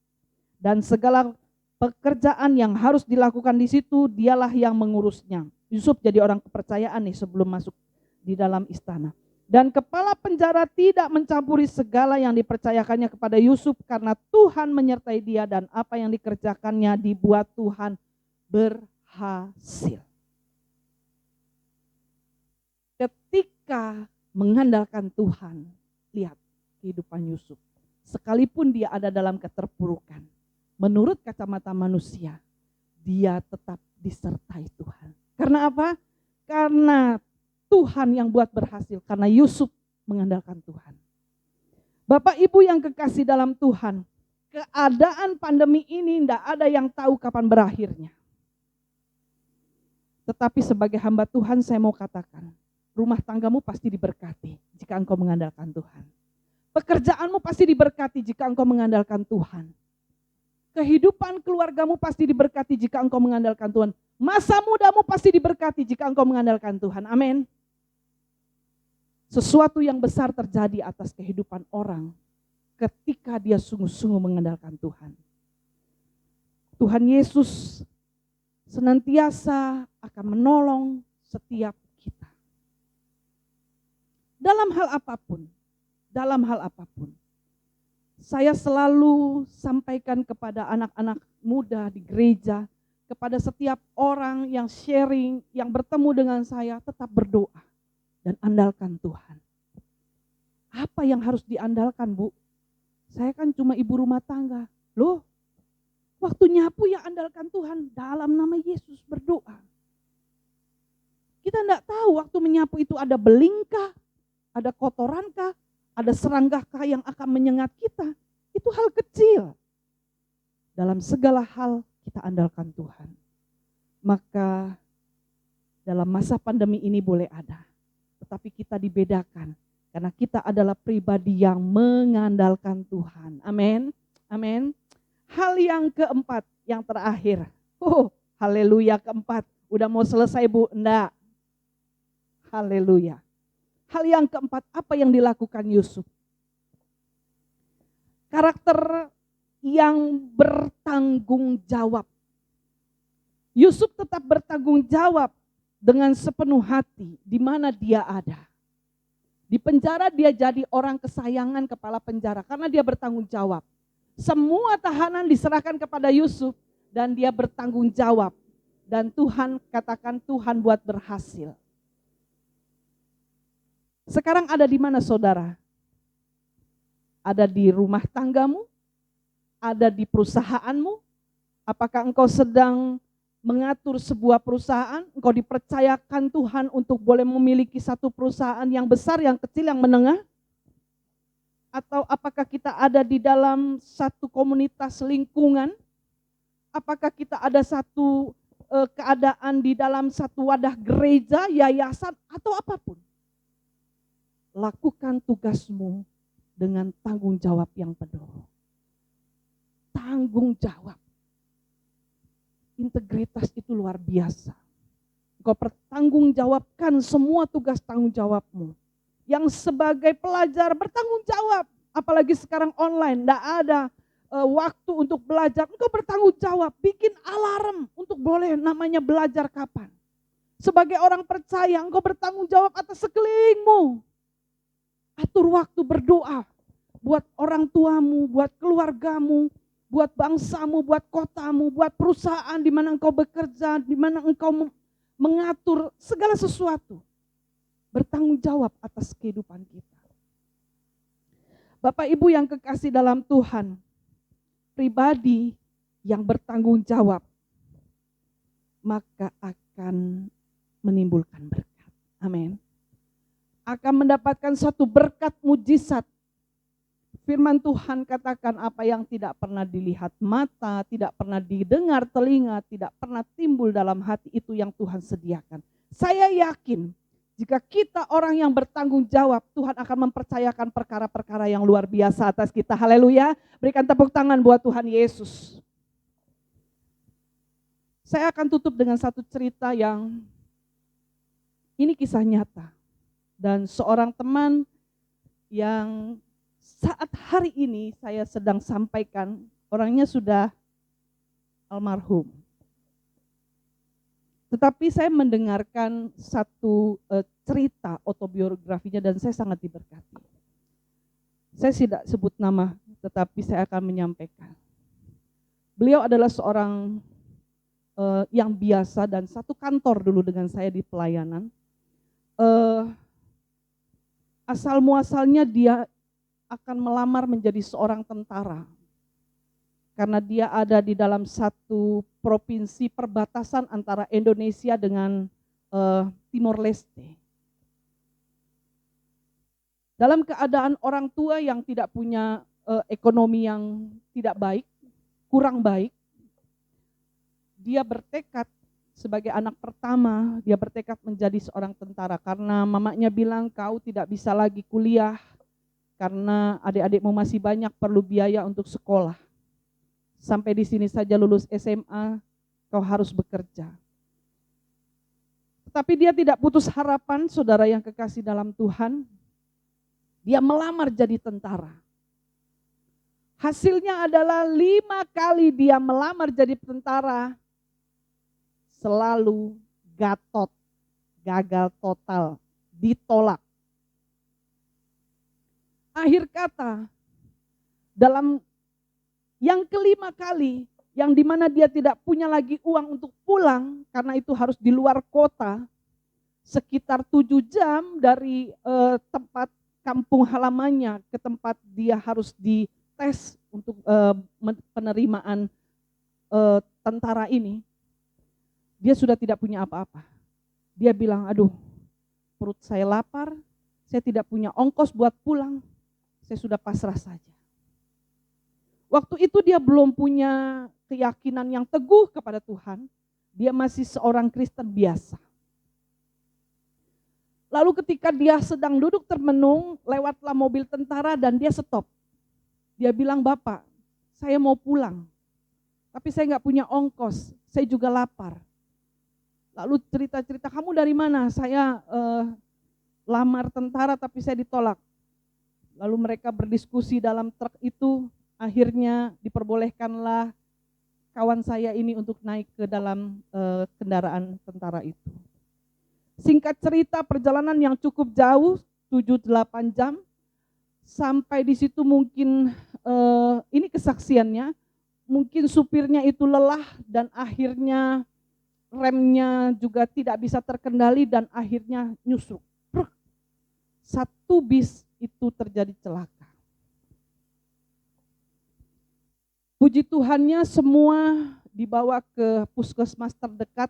Dan segala pekerjaan yang harus dilakukan di situ dialah yang mengurusnya. Yusuf jadi orang kepercayaan nih sebelum masuk di dalam istana. Dan kepala penjara tidak mencampuri segala yang dipercayakannya kepada Yusuf karena Tuhan menyertai dia dan apa yang dikerjakannya dibuat Tuhan berhasil. Ketika mengandalkan Tuhan, lihat kehidupan Yusuf. Sekalipun dia ada dalam keterpurukan, menurut kacamata manusia, dia tetap disertai Tuhan. Karena apa? Karena Tuhan yang buat berhasil, karena Yusuf mengandalkan Tuhan. Bapak Ibu yang kekasih dalam Tuhan, keadaan pandemi ini tidak ada yang tahu kapan berakhirnya. Tetapi sebagai hamba Tuhan saya mau katakan, rumah tanggamu pasti diberkati jika engkau mengandalkan Tuhan. Pekerjaanmu pasti diberkati jika engkau mengandalkan Tuhan. Kehidupan keluargamu pasti diberkati jika engkau mengandalkan Tuhan. Masa mudamu pasti diberkati jika engkau mengandalkan Tuhan. Amin. Sesuatu yang besar terjadi atas kehidupan orang ketika dia sungguh-sungguh mengandalkan Tuhan. Tuhan Yesus senantiasa akan menolong setiap kita. Dalam hal apapun, saya selalu sampaikan kepada anak-anak muda di gereja, kepada setiap orang yang sharing, yang bertemu dengan saya, tetap berdoa dan andalkan Tuhan. Apa yang harus diandalkan, Bu? Saya kan cuma ibu rumah tangga. Loh, waktu nyapu ya andalkan Tuhan, dalam nama Yesus berdoa. Kita enggak tahu waktu menyapu itu ada belingkah, ada kotorankah, ada seranggakah yang akan menyengat kita. Itu hal kecil. Dalam segala hal kita andalkan Tuhan. Maka dalam masa pandemi ini boleh ada. Tetapi kita dibedakan. Karena kita adalah pribadi yang mengandalkan Tuhan. Amin. Amin. Hal yang keempat, yang terakhir. Haleluya, keempat. Udah mau selesai, Bu? Enggak. Haleluya. Hal yang keempat, apa yang dilakukan Yusuf? Karakter yang bertanggung jawab. Yusuf tetap bertanggung jawab dengan sepenuh hati di mana dia ada. Di penjara dia jadi orang kesayangan kepala penjara karena dia bertanggung jawab. Semua tahanan diserahkan kepada Yusuf dan dia bertanggung jawab. Dan Tuhan katakan Tuhan buat berhasil. Sekarang ada di mana saudara? Ada di rumah tanggamu? Ada di perusahaanmu? Apakah engkau sedang mengatur sebuah perusahaan? Engkau dipercayakan Tuhan untuk boleh memiliki satu perusahaan yang besar, yang kecil, yang menengah? Atau apakah kita ada di dalam satu komunitas lingkungan? Apakah kita ada satu keadaan di dalam satu wadah gereja, yayasan, atau apapun? Lakukan tugasmu dengan tanggung jawab yang penuh. Tanggung jawab. Integritas itu luar biasa. Engkau pertanggungjawabkan semua tugas tanggung jawabmu. Yang sebagai pelajar bertanggung jawab, apalagi sekarang online, tidak ada waktu untuk belajar. Engkau bertanggung jawab, bikin alarm untuk boleh namanya belajar kapan. Sebagai orang percaya, engkau bertanggung jawab atas sekelilingmu. Atur waktu berdoa buat orang tuamu, buat keluargamu, buat bangsamu, buat kotamu, buat perusahaan di mana engkau bekerja, di mana engkau mengatur segala sesuatu. Bertanggung jawab atas kehidupan kita. Bapak Ibu yang kekasih dalam Tuhan, pribadi yang bertanggung jawab, maka akan menimbulkan berkat. Amin. Akan mendapatkan suatu berkat mujizat. Firman Tuhan katakan apa yang tidak pernah dilihat mata, tidak pernah didengar telinga, tidak pernah timbul dalam hati, itu yang Tuhan sediakan. Saya yakin jika kita orang yang bertanggung jawab, Tuhan akan mempercayakan perkara-perkara yang luar biasa atas kita. Haleluya. Berikan tepuk tangan buat Tuhan Yesus. Saya akan tutup dengan satu cerita yang ini kisah nyata. Dan seorang teman yang saat hari ini saya sedang sampaikan, orangnya sudah almarhum. Tetapi saya mendengarkan satu cerita autobiografinya dan saya sangat diberkati. Saya tidak sebut nama, tetapi saya akan menyampaikan. Beliau adalah seorang yang biasa dan satu kantor dulu dengan saya di pelayanan. Asal muasalnya dia akan melamar menjadi seorang tentara. Karena dia ada di dalam satu provinsi perbatasan antara Indonesia dengan Timor Leste. Dalam keadaan orang tua yang tidak punya ekonomi yang tidak baik, kurang baik, dia bertekad sebagai anak pertama, dia bertekad menjadi seorang tentara. Karena mamanya bilang kau tidak bisa lagi kuliah, karena adik-adikmu masih banyak perlu biaya untuk sekolah. Sampai di sini saja lulus SMA, kau harus bekerja. Tetapi dia tidak putus harapan, saudara yang kekasih dalam Tuhan. Dia melamar jadi tentara. Hasilnya adalah 5 kali dia melamar jadi tentara, selalu gatot, gagal total, ditolak. Akhir kata, dalam yang kelima kali, yang dimana dia tidak punya lagi uang untuk pulang, karena itu harus di luar kota, sekitar 7 jam dari tempat kampung halamannya ke tempat dia harus dites untuk penerimaan tentara ini. Dia sudah tidak punya apa-apa. Dia bilang, aduh perut saya lapar, saya tidak punya ongkos buat pulang, saya sudah pasrah saja. Waktu itu dia belum punya keyakinan yang teguh kepada Tuhan. Dia masih seorang Kristen biasa. Lalu ketika dia sedang duduk termenung, lewatlah mobil tentara dan dia stop. Dia bilang, Bapak, saya mau pulang. Tapi saya nggak punya ongkos, saya juga lapar. Lalu cerita-cerita, kamu dari mana? Saya lamar tentara tapi saya ditolak. Lalu mereka berdiskusi dalam truk itu. Akhirnya diperbolehkanlah kawan saya ini untuk naik ke dalam kendaraan tentara itu. Singkat cerita, perjalanan yang cukup jauh, 7-8 jam, sampai di situ mungkin ini kesaksiannya, mungkin supirnya itu lelah dan akhirnya remnya juga tidak bisa terkendali dan akhirnya nyusruk. satu bis itu terjadi celaka. Puji Tuhannya semua dibawa ke puskesmas terdekat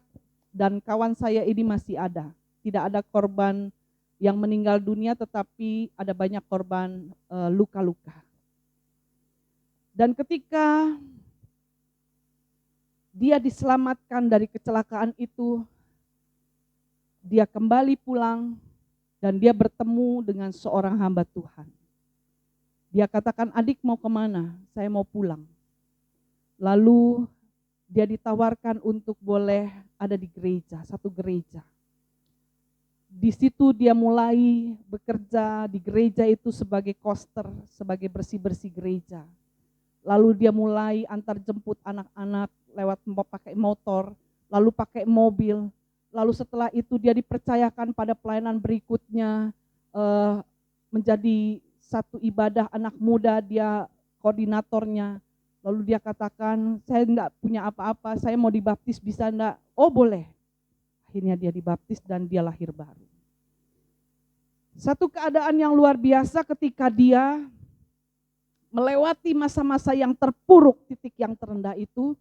dan kawan saya ini masih ada. Tidak ada korban yang meninggal dunia, tetapi ada banyak korban luka-luka. Dan ketika dia diselamatkan dari kecelakaan itu, dia kembali pulang dan dia bertemu dengan seorang hamba Tuhan. Dia katakan, adik mau kemana? Saya mau pulang. Lalu dia ditawarkan untuk boleh ada di gereja, satu gereja. Di situ dia mulai bekerja di gereja itu sebagai koster, sebagai bersih-bersih gereja. Lalu dia mulai antar jemput anak-anak lewat pakai motor, lalu pakai mobil. Lalu setelah itu dia dipercayakan pada pelayanan berikutnya menjadi satu ibadah anak muda, dia koordinatornya. Lalu dia katakan, saya enggak punya apa-apa, saya mau dibaptis bisa enggak? Oh boleh. Akhirnya dia dibaptis dan dia lahir baru. Satu keadaan yang luar biasa ketika dia melewati masa-masa yang terpuruk, titik yang terendah itu,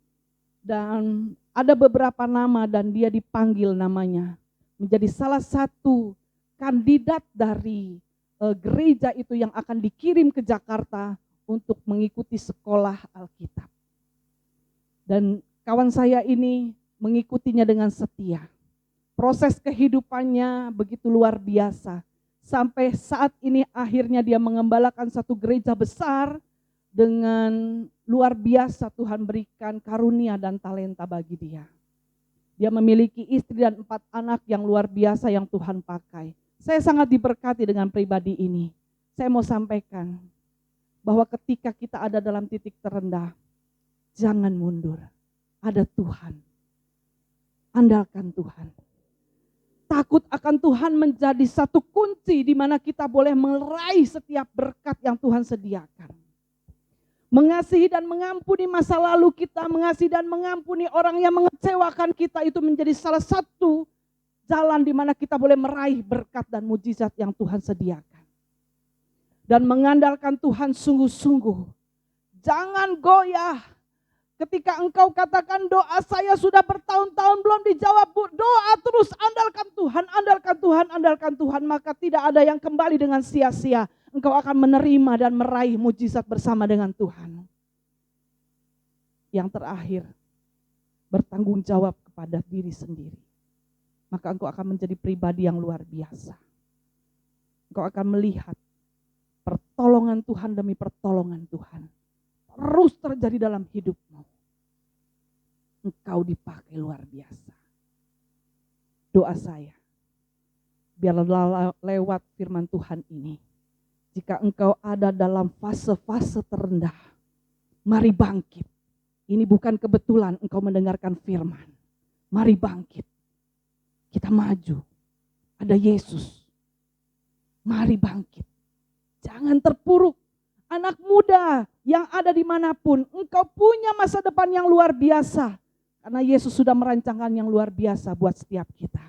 dan ada beberapa nama dan dia dipanggil namanya menjadi salah satu kandidat dari gereja itu yang akan dikirim ke Jakarta untuk mengikuti sekolah Alkitab. Dan kawan saya ini mengikutinya dengan setia. Proses kehidupannya begitu luar biasa. Sampai saat ini akhirnya dia mengembalakan satu gereja besar dengan luar biasa Tuhan berikan karunia dan talenta bagi dia. Dia memiliki istri dan 4 anak yang luar biasa yang Tuhan pakai. Saya sangat diberkati dengan pribadi ini. Saya mau sampaikan bahwa ketika kita ada dalam titik terendah, jangan mundur. Ada Tuhan. Andalkan Tuhan. Takut akan Tuhan menjadi satu kunci di mana kita boleh meraih setiap berkat yang Tuhan sediakan. Mengasihi dan mengampuni masa lalu kita, mengasihi dan mengampuni orang yang mengecewakan kita, itu menjadi salah satu jalan di mana kita boleh meraih berkat dan mujizat yang Tuhan sediakan. Dan mengandalkan Tuhan sungguh-sungguh. Jangan goyah. Ketika engkau katakan doa saya sudah bertahun-tahun belum dijawab, doa terus, andalkan Tuhan, andalkan Tuhan, andalkan Tuhan. Maka tidak ada yang kembali dengan sia-sia. Engkau akan menerima dan meraih mujizat bersama dengan Tuhan. Yang terakhir, bertanggung jawab kepada diri sendiri. Maka engkau akan menjadi pribadi yang luar biasa. Engkau akan melihat pertolongan Tuhan demi pertolongan Tuhan terus terjadi dalam hidupmu. Engkau dipakai luar biasa. Doa saya, biarlah lewat firman Tuhan ini, jika engkau ada dalam fase-fase terendah, mari bangkit. Ini bukan kebetulan engkau mendengarkan firman. Mari bangkit. Kita maju. Ada Yesus. Mari bangkit. Jangan terpuruk. Anak muda yang ada dimanapun, engkau punya masa depan yang luar biasa. Karena Yesus sudah merancangkan yang luar biasa buat setiap kita.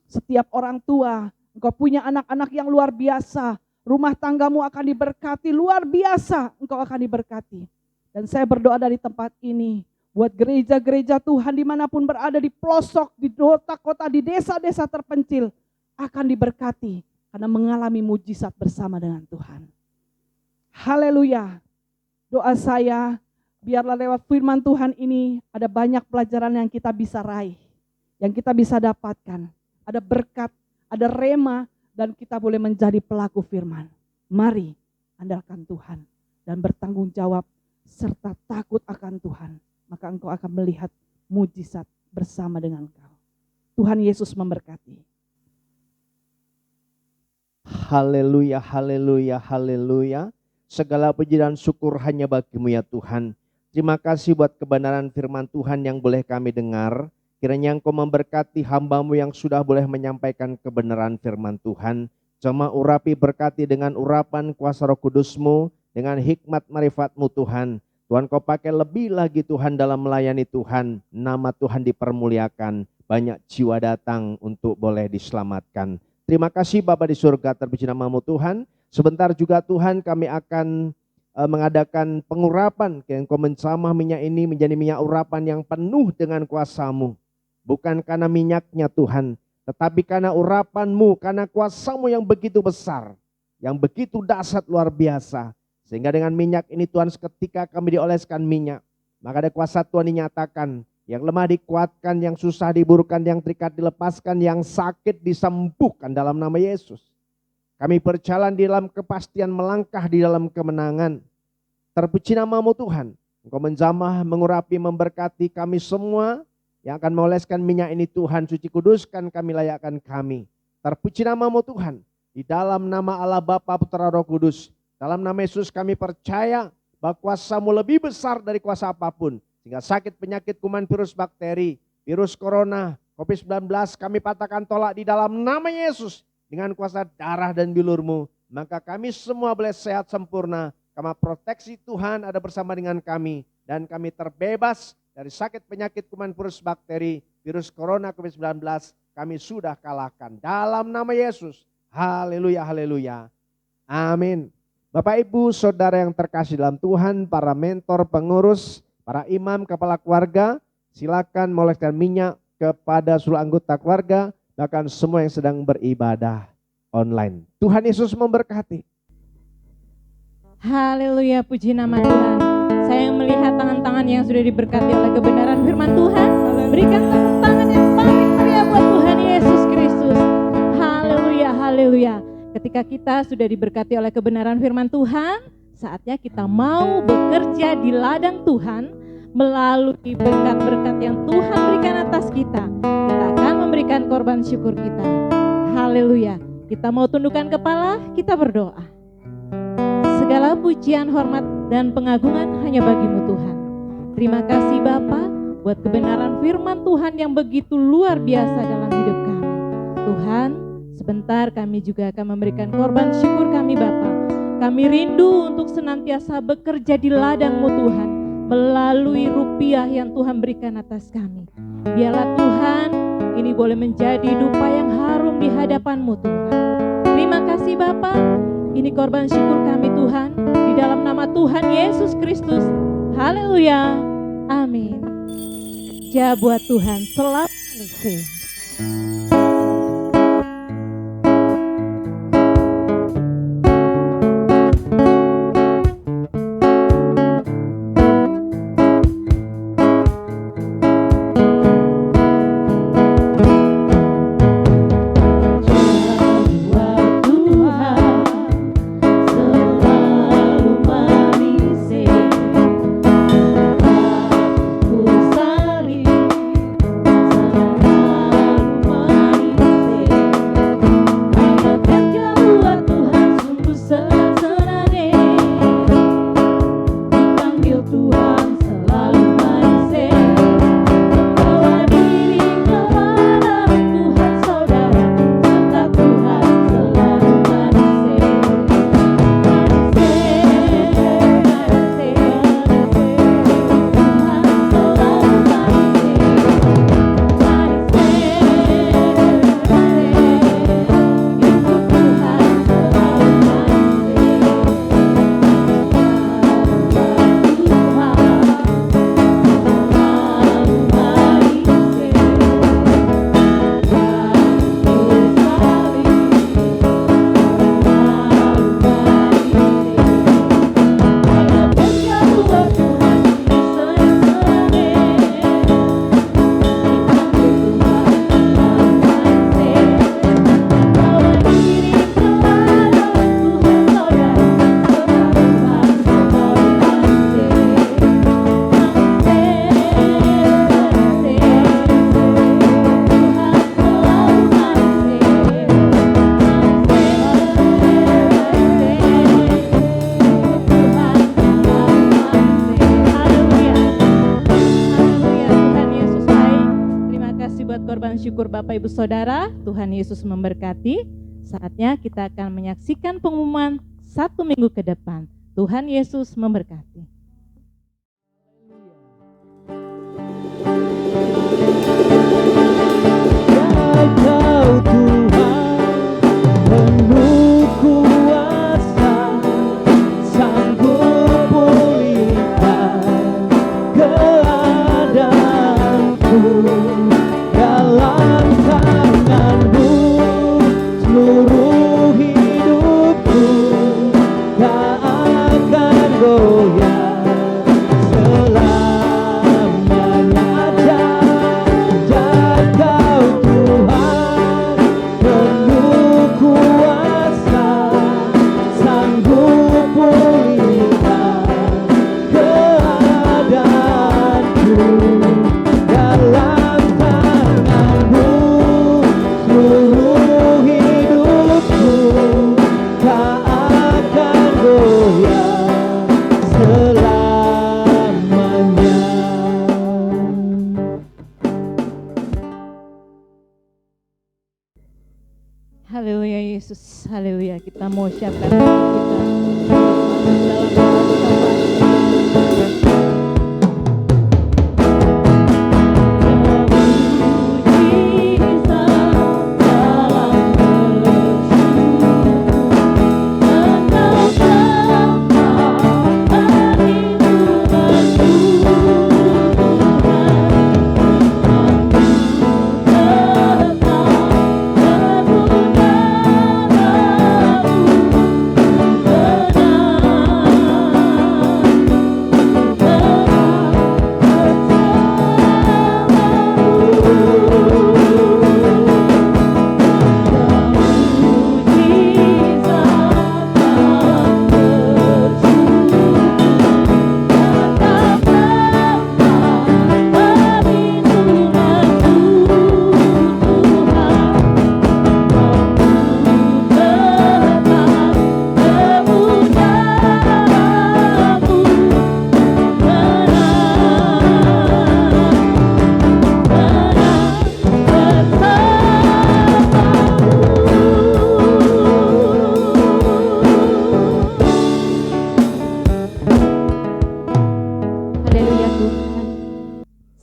Setiap orang tua, engkau punya anak-anak yang luar biasa. Rumah tanggamu akan diberkati, luar biasa engkau akan diberkati. Dan saya berdoa dari tempat ini, buat gereja-gereja Tuhan dimanapun berada, di pelosok, di kota-kota, di desa-desa terpencil, akan diberkati. Karena mengalami mujizat bersama dengan Tuhan. Haleluya. Doa saya, biarlah lewat firman Tuhan ini ada banyak pelajaran yang kita bisa raih, yang kita bisa dapatkan. Ada berkat, ada rema, dan kita boleh menjadi pelaku firman. Mari andalkan Tuhan dan bertanggung jawab serta takut akan Tuhan. Maka engkau akan melihat mujizat bersama dengan engkau. Tuhan Yesus memberkati. Haleluya, haleluya, haleluya. Segala puji dan syukur hanya bagi-Mu ya Tuhan. Terima kasih buat kebenaran firman Tuhan yang boleh kami dengar. Kiranya Engkau memberkati hamba-Mu yang sudah boleh menyampaikan kebenaran firman Tuhan. Cuma urapi berkati dengan urapan kuasa Roh Kudus-Mu, dengan hikmat marifat-Mu Tuhan. Tuhan Kau pakai lebih lagi Tuhan dalam melayani Tuhan. Nama Tuhan dipermuliakan. Banyak jiwa datang untuk boleh diselamatkan. Terima kasih Bapa di surga, terpuji nama-Mu Tuhan. Sebentar juga Tuhan kami akan mengadakan pengurapan. Engkau menjamah minyak ini menjadi minyak urapan yang penuh dengan kuasa-Mu. Bukan karena minyaknya Tuhan, tetapi karena urapan-Mu, karena kuasa-Mu yang begitu besar, yang begitu dahsyat luar biasa. Sehingga dengan minyak ini Tuhan, seketika kami dioleskan minyak, maka ada kuasa Tuhan dinyatakan. Yang lemah dikuatkan, yang susah diburukkan, yang terikat dilepaskan, yang sakit disembuhkan dalam nama Yesus. Kami berjalan di dalam kepastian, melangkah di dalam kemenangan. Terpuji nama-Mu Tuhan. Engkau menjamah, mengurapi, memberkati kami semua yang akan mengoleskan minyak ini Tuhan. Suci kuduskan kami, layakkan kami. Terpuji nama-Mu Tuhan. Di dalam nama Allah Bapa, Putra, Roh Kudus. Dalam nama Yesus kami percaya bahwa kuasa-Mu lebih besar dari kuasa apapun. Sehingga sakit, penyakit, kuman, virus, bakteri, virus corona, COVID-19 kami patahkan tolak di dalam nama Yesus. Dengan kuasa darah dan bilur-Mu, maka kami semua boleh sehat sempurna. Karena proteksi Tuhan ada bersama dengan kami. Dan kami terbebas dari sakit, penyakit, kuman, virus, bakteri, virus corona, COVID-19. Kami sudah kalahkan dalam nama Yesus. Haleluya, haleluya. Amin. Bapak, Ibu, Saudara yang terkasih dalam Tuhan, para mentor, pengurus, para imam, kepala keluarga, silakan mengoleskan minyak kepada seluruh anggota keluarga, bahkan semua yang sedang beribadah online. Tuhan Yesus memberkati. Haleluya, puji nama Tuhan. Saya melihat tangan-tangan yang sudah diberkati oleh kebenaran firman Tuhan. Berikan tepuk tangan yang paling meriah buat Tuhan Yesus Kristus. Haleluya, haleluya. Ketika kita sudah diberkati oleh kebenaran firman Tuhan, saatnya kita mau bekerja di ladang Tuhan melalui berkat-berkat yang Tuhan berikan atas kita. Kita akan memberikan korban syukur kita. Haleluya. Kita mau tundukkan kepala, kita berdoa. Segala pujian, hormat, dan pengagungan hanya bagi-Mu Tuhan. Terima kasih Bapa buat kebenaran firman Tuhan yang begitu luar biasa dalam hidup kami. Tuhan, sebentar kami juga akan memberikan korban syukur kami Bapa. Kami rindu untuk senantiasa bekerja di ladang-Mu Tuhan, melalui rupiah yang Tuhan berikan atas kami. Biarlah Tuhan, ini boleh menjadi dupa yang harum di hadapan-Mu Tuhan. Terima kasih Bapa, ini korban syukur kami Tuhan, di dalam nama Tuhan Yesus Kristus. Haleluya, amin. Ja buat Tuhan selalu. syukur Bapak Ibu Saudara, Tuhan Yesus memberkati. Saatnya kita akan menyaksikan pengumuman 1 minggu ke depan. Tuhan Yesus memberkati. Kau Tuhan Haleluya. Kita mau siapkan hati kita dalam doa.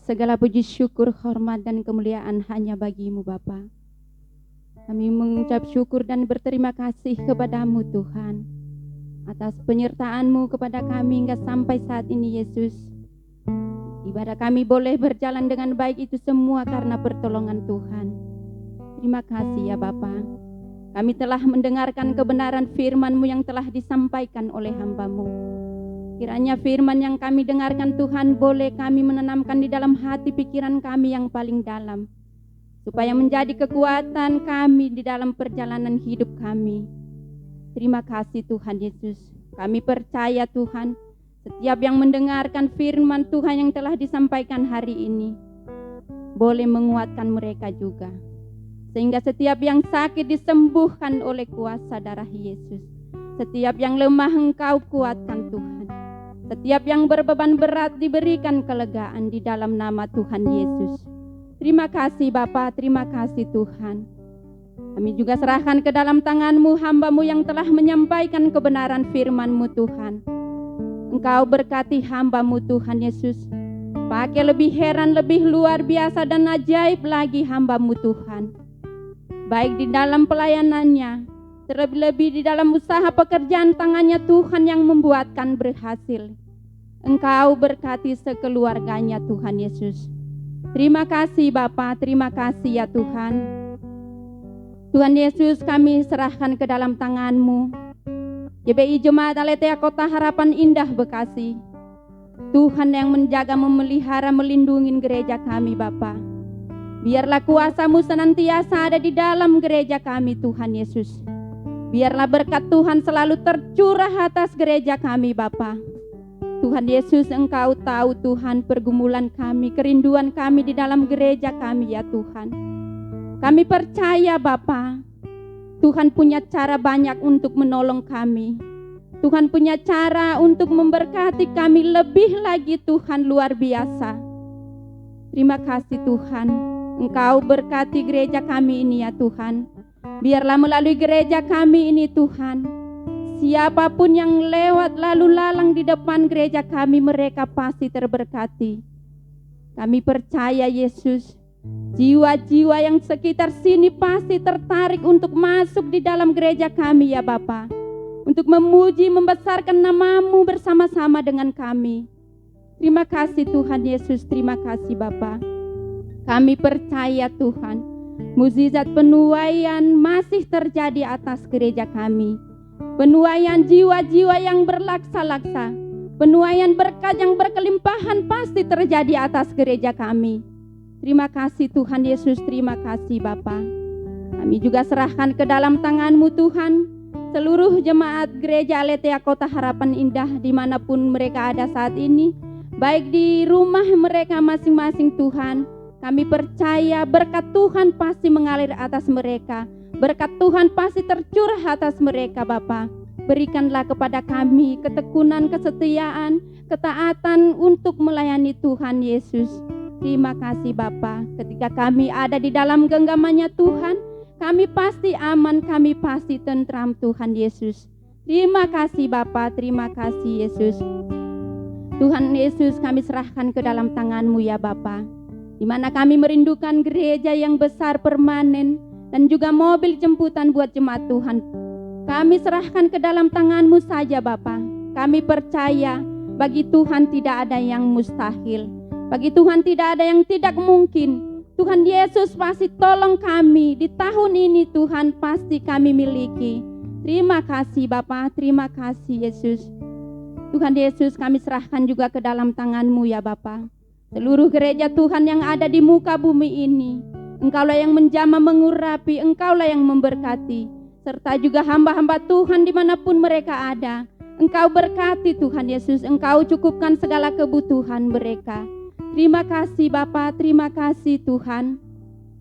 Segala puji syukur, hormat dan kemuliaan hanya bagi-Mu Bapa. Kami mengucap syukur dan berterima kasih kepada-Mu Tuhan atas penyertaan-Mu kepada kami hingga sampai saat ini Yesus. Ibadah kami boleh berjalan dengan baik itu semua karena pertolongan Tuhan. Terima kasih ya Bapa. Kami telah mendengarkan kebenaran firman-Mu yang telah disampaikan oleh hamba-Mu. Kiranya firman yang kami dengarkan Tuhan boleh kami menanamkan di dalam hati pikiran kami yang paling dalam, supaya menjadi kekuatan kami di dalam perjalanan hidup kami. Terima kasih Tuhan Yesus. Kami percaya Tuhan, setiap yang mendengarkan firman Tuhan yang telah disampaikan hari ini boleh menguatkan mereka juga, sehingga setiap yang sakit disembuhkan oleh kuasa darah Yesus. Setiap yang lemah Engkau kuatkan Tuhan. Setiap yang berbeban berat diberikan kelegaan di dalam nama Tuhan Yesus. Terima kasih Bapa, terima kasih Tuhan. Kami juga serahkan ke dalam tangan-Mu hamba-Mu yang telah menyampaikan kebenaran firman-Mu Tuhan. Engkau berkati hamba-Mu Tuhan Yesus. Pakai lebih heran, lebih luar biasa dan ajaib lagi hamba-Mu Tuhan. Baik di dalam pelayanannya, terlebih-lebih di dalam usaha pekerjaan tangannya Tuhan yang membuatkan berhasil. Engkau berkati sekeluarganya Tuhan Yesus. Terima kasih Bapa, terima kasih ya Tuhan. Tuhan Yesus kami serahkan ke dalam tangan-Mu. GBI Jemaat Aletheia Kota Harapan Indah Bekasi. Tuhan yang menjaga, memelihara, melindungi gereja kami Bapa. Biarlah kuasa-Mu senantiasa ada di dalam gereja kami Tuhan Yesus. Biarlah berkat Tuhan selalu tercurah atas gereja kami Bapa. Tuhan Yesus, Engkau tahu Tuhan pergumulan kami, kerinduan kami di dalam gereja kami ya Tuhan. Kami percaya Bapa, Tuhan punya cara banyak untuk menolong kami. Tuhan punya cara untuk memberkati kami lebih lagi Tuhan, luar biasa. Terima kasih Tuhan, Engkau berkati gereja kami ini ya Tuhan. Biarlah melalui gereja kami ini Tuhan, siapapun yang lewat lalu lalang di depan gereja kami, mereka pasti terberkati. Kami percaya Yesus, jiwa-jiwa yang sekitar sini pasti tertarik untuk masuk di dalam gereja kami ya Bapa, untuk memuji, membesarkan nama-Mu bersama-sama dengan kami. Terima kasih Tuhan Yesus, terima kasih Bapa. Kami percaya Tuhan, mukjizat penuaian masih terjadi atas gereja kami. Penuaian jiwa-jiwa yang berlaksa-laksa, penuaian berkat yang berkelimpahan pasti terjadi atas gereja kami. Terima kasih Tuhan Yesus, terima kasih Bapa. Kami juga serahkan ke dalam tangan-Mu Tuhan seluruh jemaat gereja Aletheia Kota Harapan Indah dimanapun mereka ada saat ini, baik di rumah mereka masing-masing Tuhan. Kami percaya berkat Tuhan pasti mengalir atas mereka. Berkat Tuhan pasti tercurah atas mereka Bapa. Berikanlah kepada kami ketekunan, kesetiaan, ketaatan untuk melayani Tuhan Yesus. Terima kasih Bapa. Ketika kami ada di dalam genggamannya Tuhan, kami pasti aman, kami pasti tentram Tuhan Yesus. Terima kasih Bapa, terima kasih Yesus. Tuhan Yesus, kami serahkan ke dalam tangan-Mu ya Bapa, di mana kami merindukan gereja yang besar permanen dan juga mobil jemputan buat jemaat Tuhan. Kami serahkan ke dalam tangan-Mu saja Bapa. Kami percaya bagi Tuhan tidak ada yang mustahil, bagi Tuhan tidak ada yang tidak mungkin. Tuhan Yesus pasti tolong kami di tahun ini, Tuhan pasti kami miliki. Terima kasih Bapa, terima kasih Yesus. Tuhan Yesus, kami serahkan juga ke dalam tangan-Mu ya Bapa. Seluruh gereja Tuhan yang ada di muka bumi ini, Engkaulah yang menjamah mengurapi, Engkaulah yang memberkati. Serta juga hamba-hamba Tuhan dimanapun mereka ada. Engkau berkati Tuhan Yesus, Engkau cukupkan segala kebutuhan mereka. Terima kasih Bapa, terima kasih Tuhan.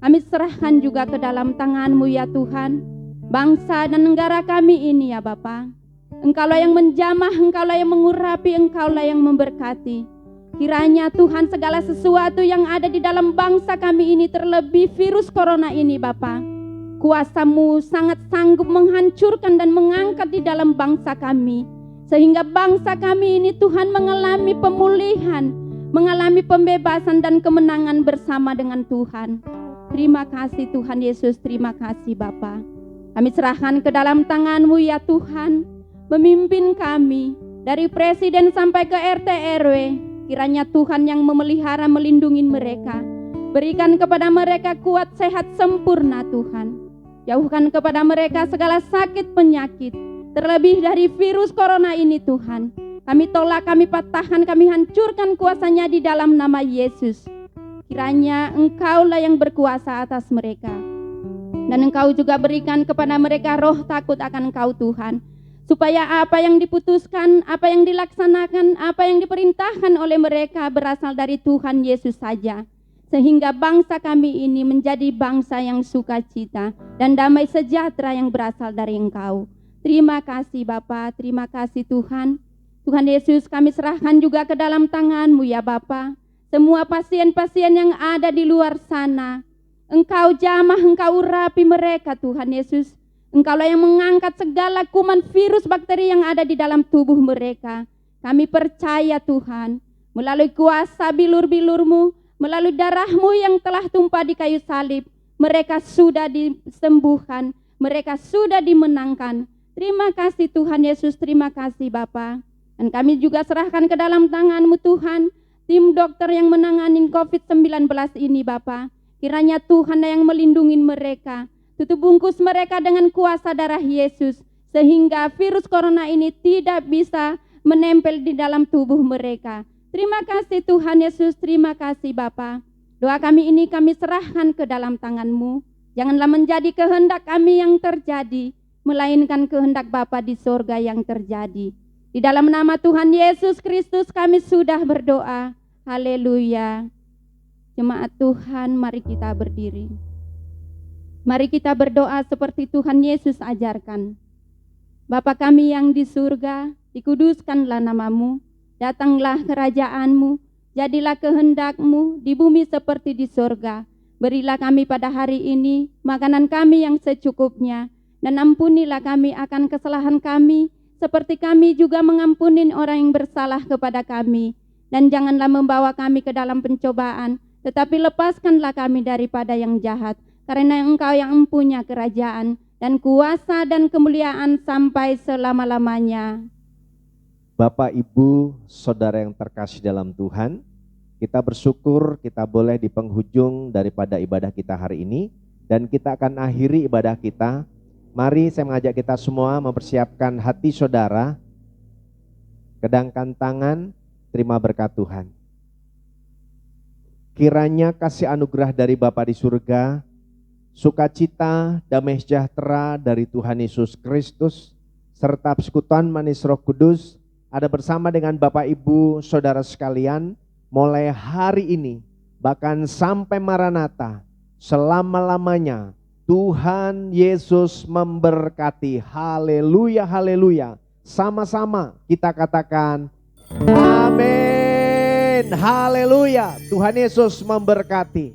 Kami serahkan juga ke dalam tangan-Mu ya Tuhan, bangsa dan negara kami ini ya Bapa. Engkaulah yang menjamah, Engkaulah yang mengurapi, Engkaulah yang memberkati. Kiranya Tuhan segala sesuatu yang ada di dalam bangsa kami ini, terlebih virus corona ini Bapa, kuasa-Mu sangat sanggup menghancurkan dan mengangkat di dalam bangsa kami, sehingga bangsa kami ini Tuhan mengalami pemulihan, mengalami pembebasan dan kemenangan bersama dengan Tuhan. Terima kasih Tuhan Yesus, terima kasih Bapa. Kami serahkan ke dalam tangan-Mu ya Tuhan, memimpin kami dari presiden sampai ke RT RW. Kiranya Tuhan yang memelihara, melindungi mereka. Berikan kepada mereka kuat, sehat, sempurna Tuhan. Jauhkan kepada mereka segala sakit penyakit, terlebih dari virus corona ini Tuhan. Kami tolak, kami patahkan, kami hancurkan kuasanya di dalam nama Yesus. Kiranya Engkaulah yang berkuasa atas mereka. Dan Engkau juga berikan kepada mereka roh takut akan Engkau Tuhan. Supaya apa yang diputuskan, apa yang dilaksanakan, apa yang diperintahkan oleh mereka berasal dari Tuhan Yesus saja. Sehingga bangsa kami ini menjadi bangsa yang sukacita dan damai sejahtera yang berasal dari Engkau. Terima kasih Bapa, terima kasih Tuhan. Tuhan Yesus, kami serahkan juga ke dalam tangan-Mu ya Bapa. Semua pasien-pasien yang ada di luar sana, Engkau jamah, Engkau urapi mereka Tuhan Yesus. Engkaulah yang mengangkat segala kuman virus bakteri yang ada di dalam tubuh mereka. Kami percaya Tuhan, melalui kuasa bilur-bilur-Mu, melalui darah-Mu yang telah tumpah di kayu salib, mereka sudah disembuhkan, mereka sudah dimenangkan. Terima kasih Tuhan Yesus, terima kasih Bapa. Dan kami juga serahkan ke dalam tangan-Mu Tuhan, tim dokter yang menangani COVID-19 ini Bapa. Kiranya Tuhan yang melindungi mereka, tutup bungkus mereka dengan kuasa darah Yesus, sehingga virus corona ini tidak bisa menempel di dalam tubuh mereka. Terima kasih Tuhan Yesus, terima kasih Bapa. Doa kami ini kami serahkan ke dalam tangan-Mu. Janganlah menjadi kehendak kami yang terjadi, melainkan kehendak Bapa di sorga yang terjadi. Di dalam nama Tuhan Yesus Kristus kami sudah berdoa. Haleluya. Jemaat Tuhan, mari kita berdiri. Mari kita berdoa seperti Tuhan Yesus ajarkan. Bapa kami yang di surga, dikuduskanlah nama-Mu, datanglah kerajaan-Mu, jadilah kehendak-Mu di bumi seperti di surga. Berilah kami pada hari ini makanan kami yang secukupnya, dan ampunilah kami akan kesalahan kami, seperti kami juga mengampuni orang yang bersalah kepada kami. Dan janganlah membawa kami ke dalam pencobaan, tetapi lepaskanlah kami daripada yang jahat. Karena Engkau yang mempunyai kerajaan dan kuasa dan kemuliaan sampai selama-lamanya. Bapak, Ibu, Saudara yang terkasih dalam Tuhan, kita bersyukur kita boleh di penghujung daripada ibadah kita hari ini. Dan kita akan akhiri ibadah kita. Mari saya mengajak kita semua mempersiapkan hati saudara, kedangkan tangan, terima berkat Tuhan. Kiranya kasih anugerah dari Bapa di surga, sukacita, damai sejahtera dari Tuhan Yesus Kristus, serta persekutuan manis Roh Kudus ada bersama dengan Bapak Ibu Saudara sekalian mulai hari ini bahkan sampai Maranatha, selama-lamanya. Tuhan Yesus memberkati. Haleluya, haleluya. Sama-sama kita katakan amin. Haleluya. Tuhan Yesus memberkati.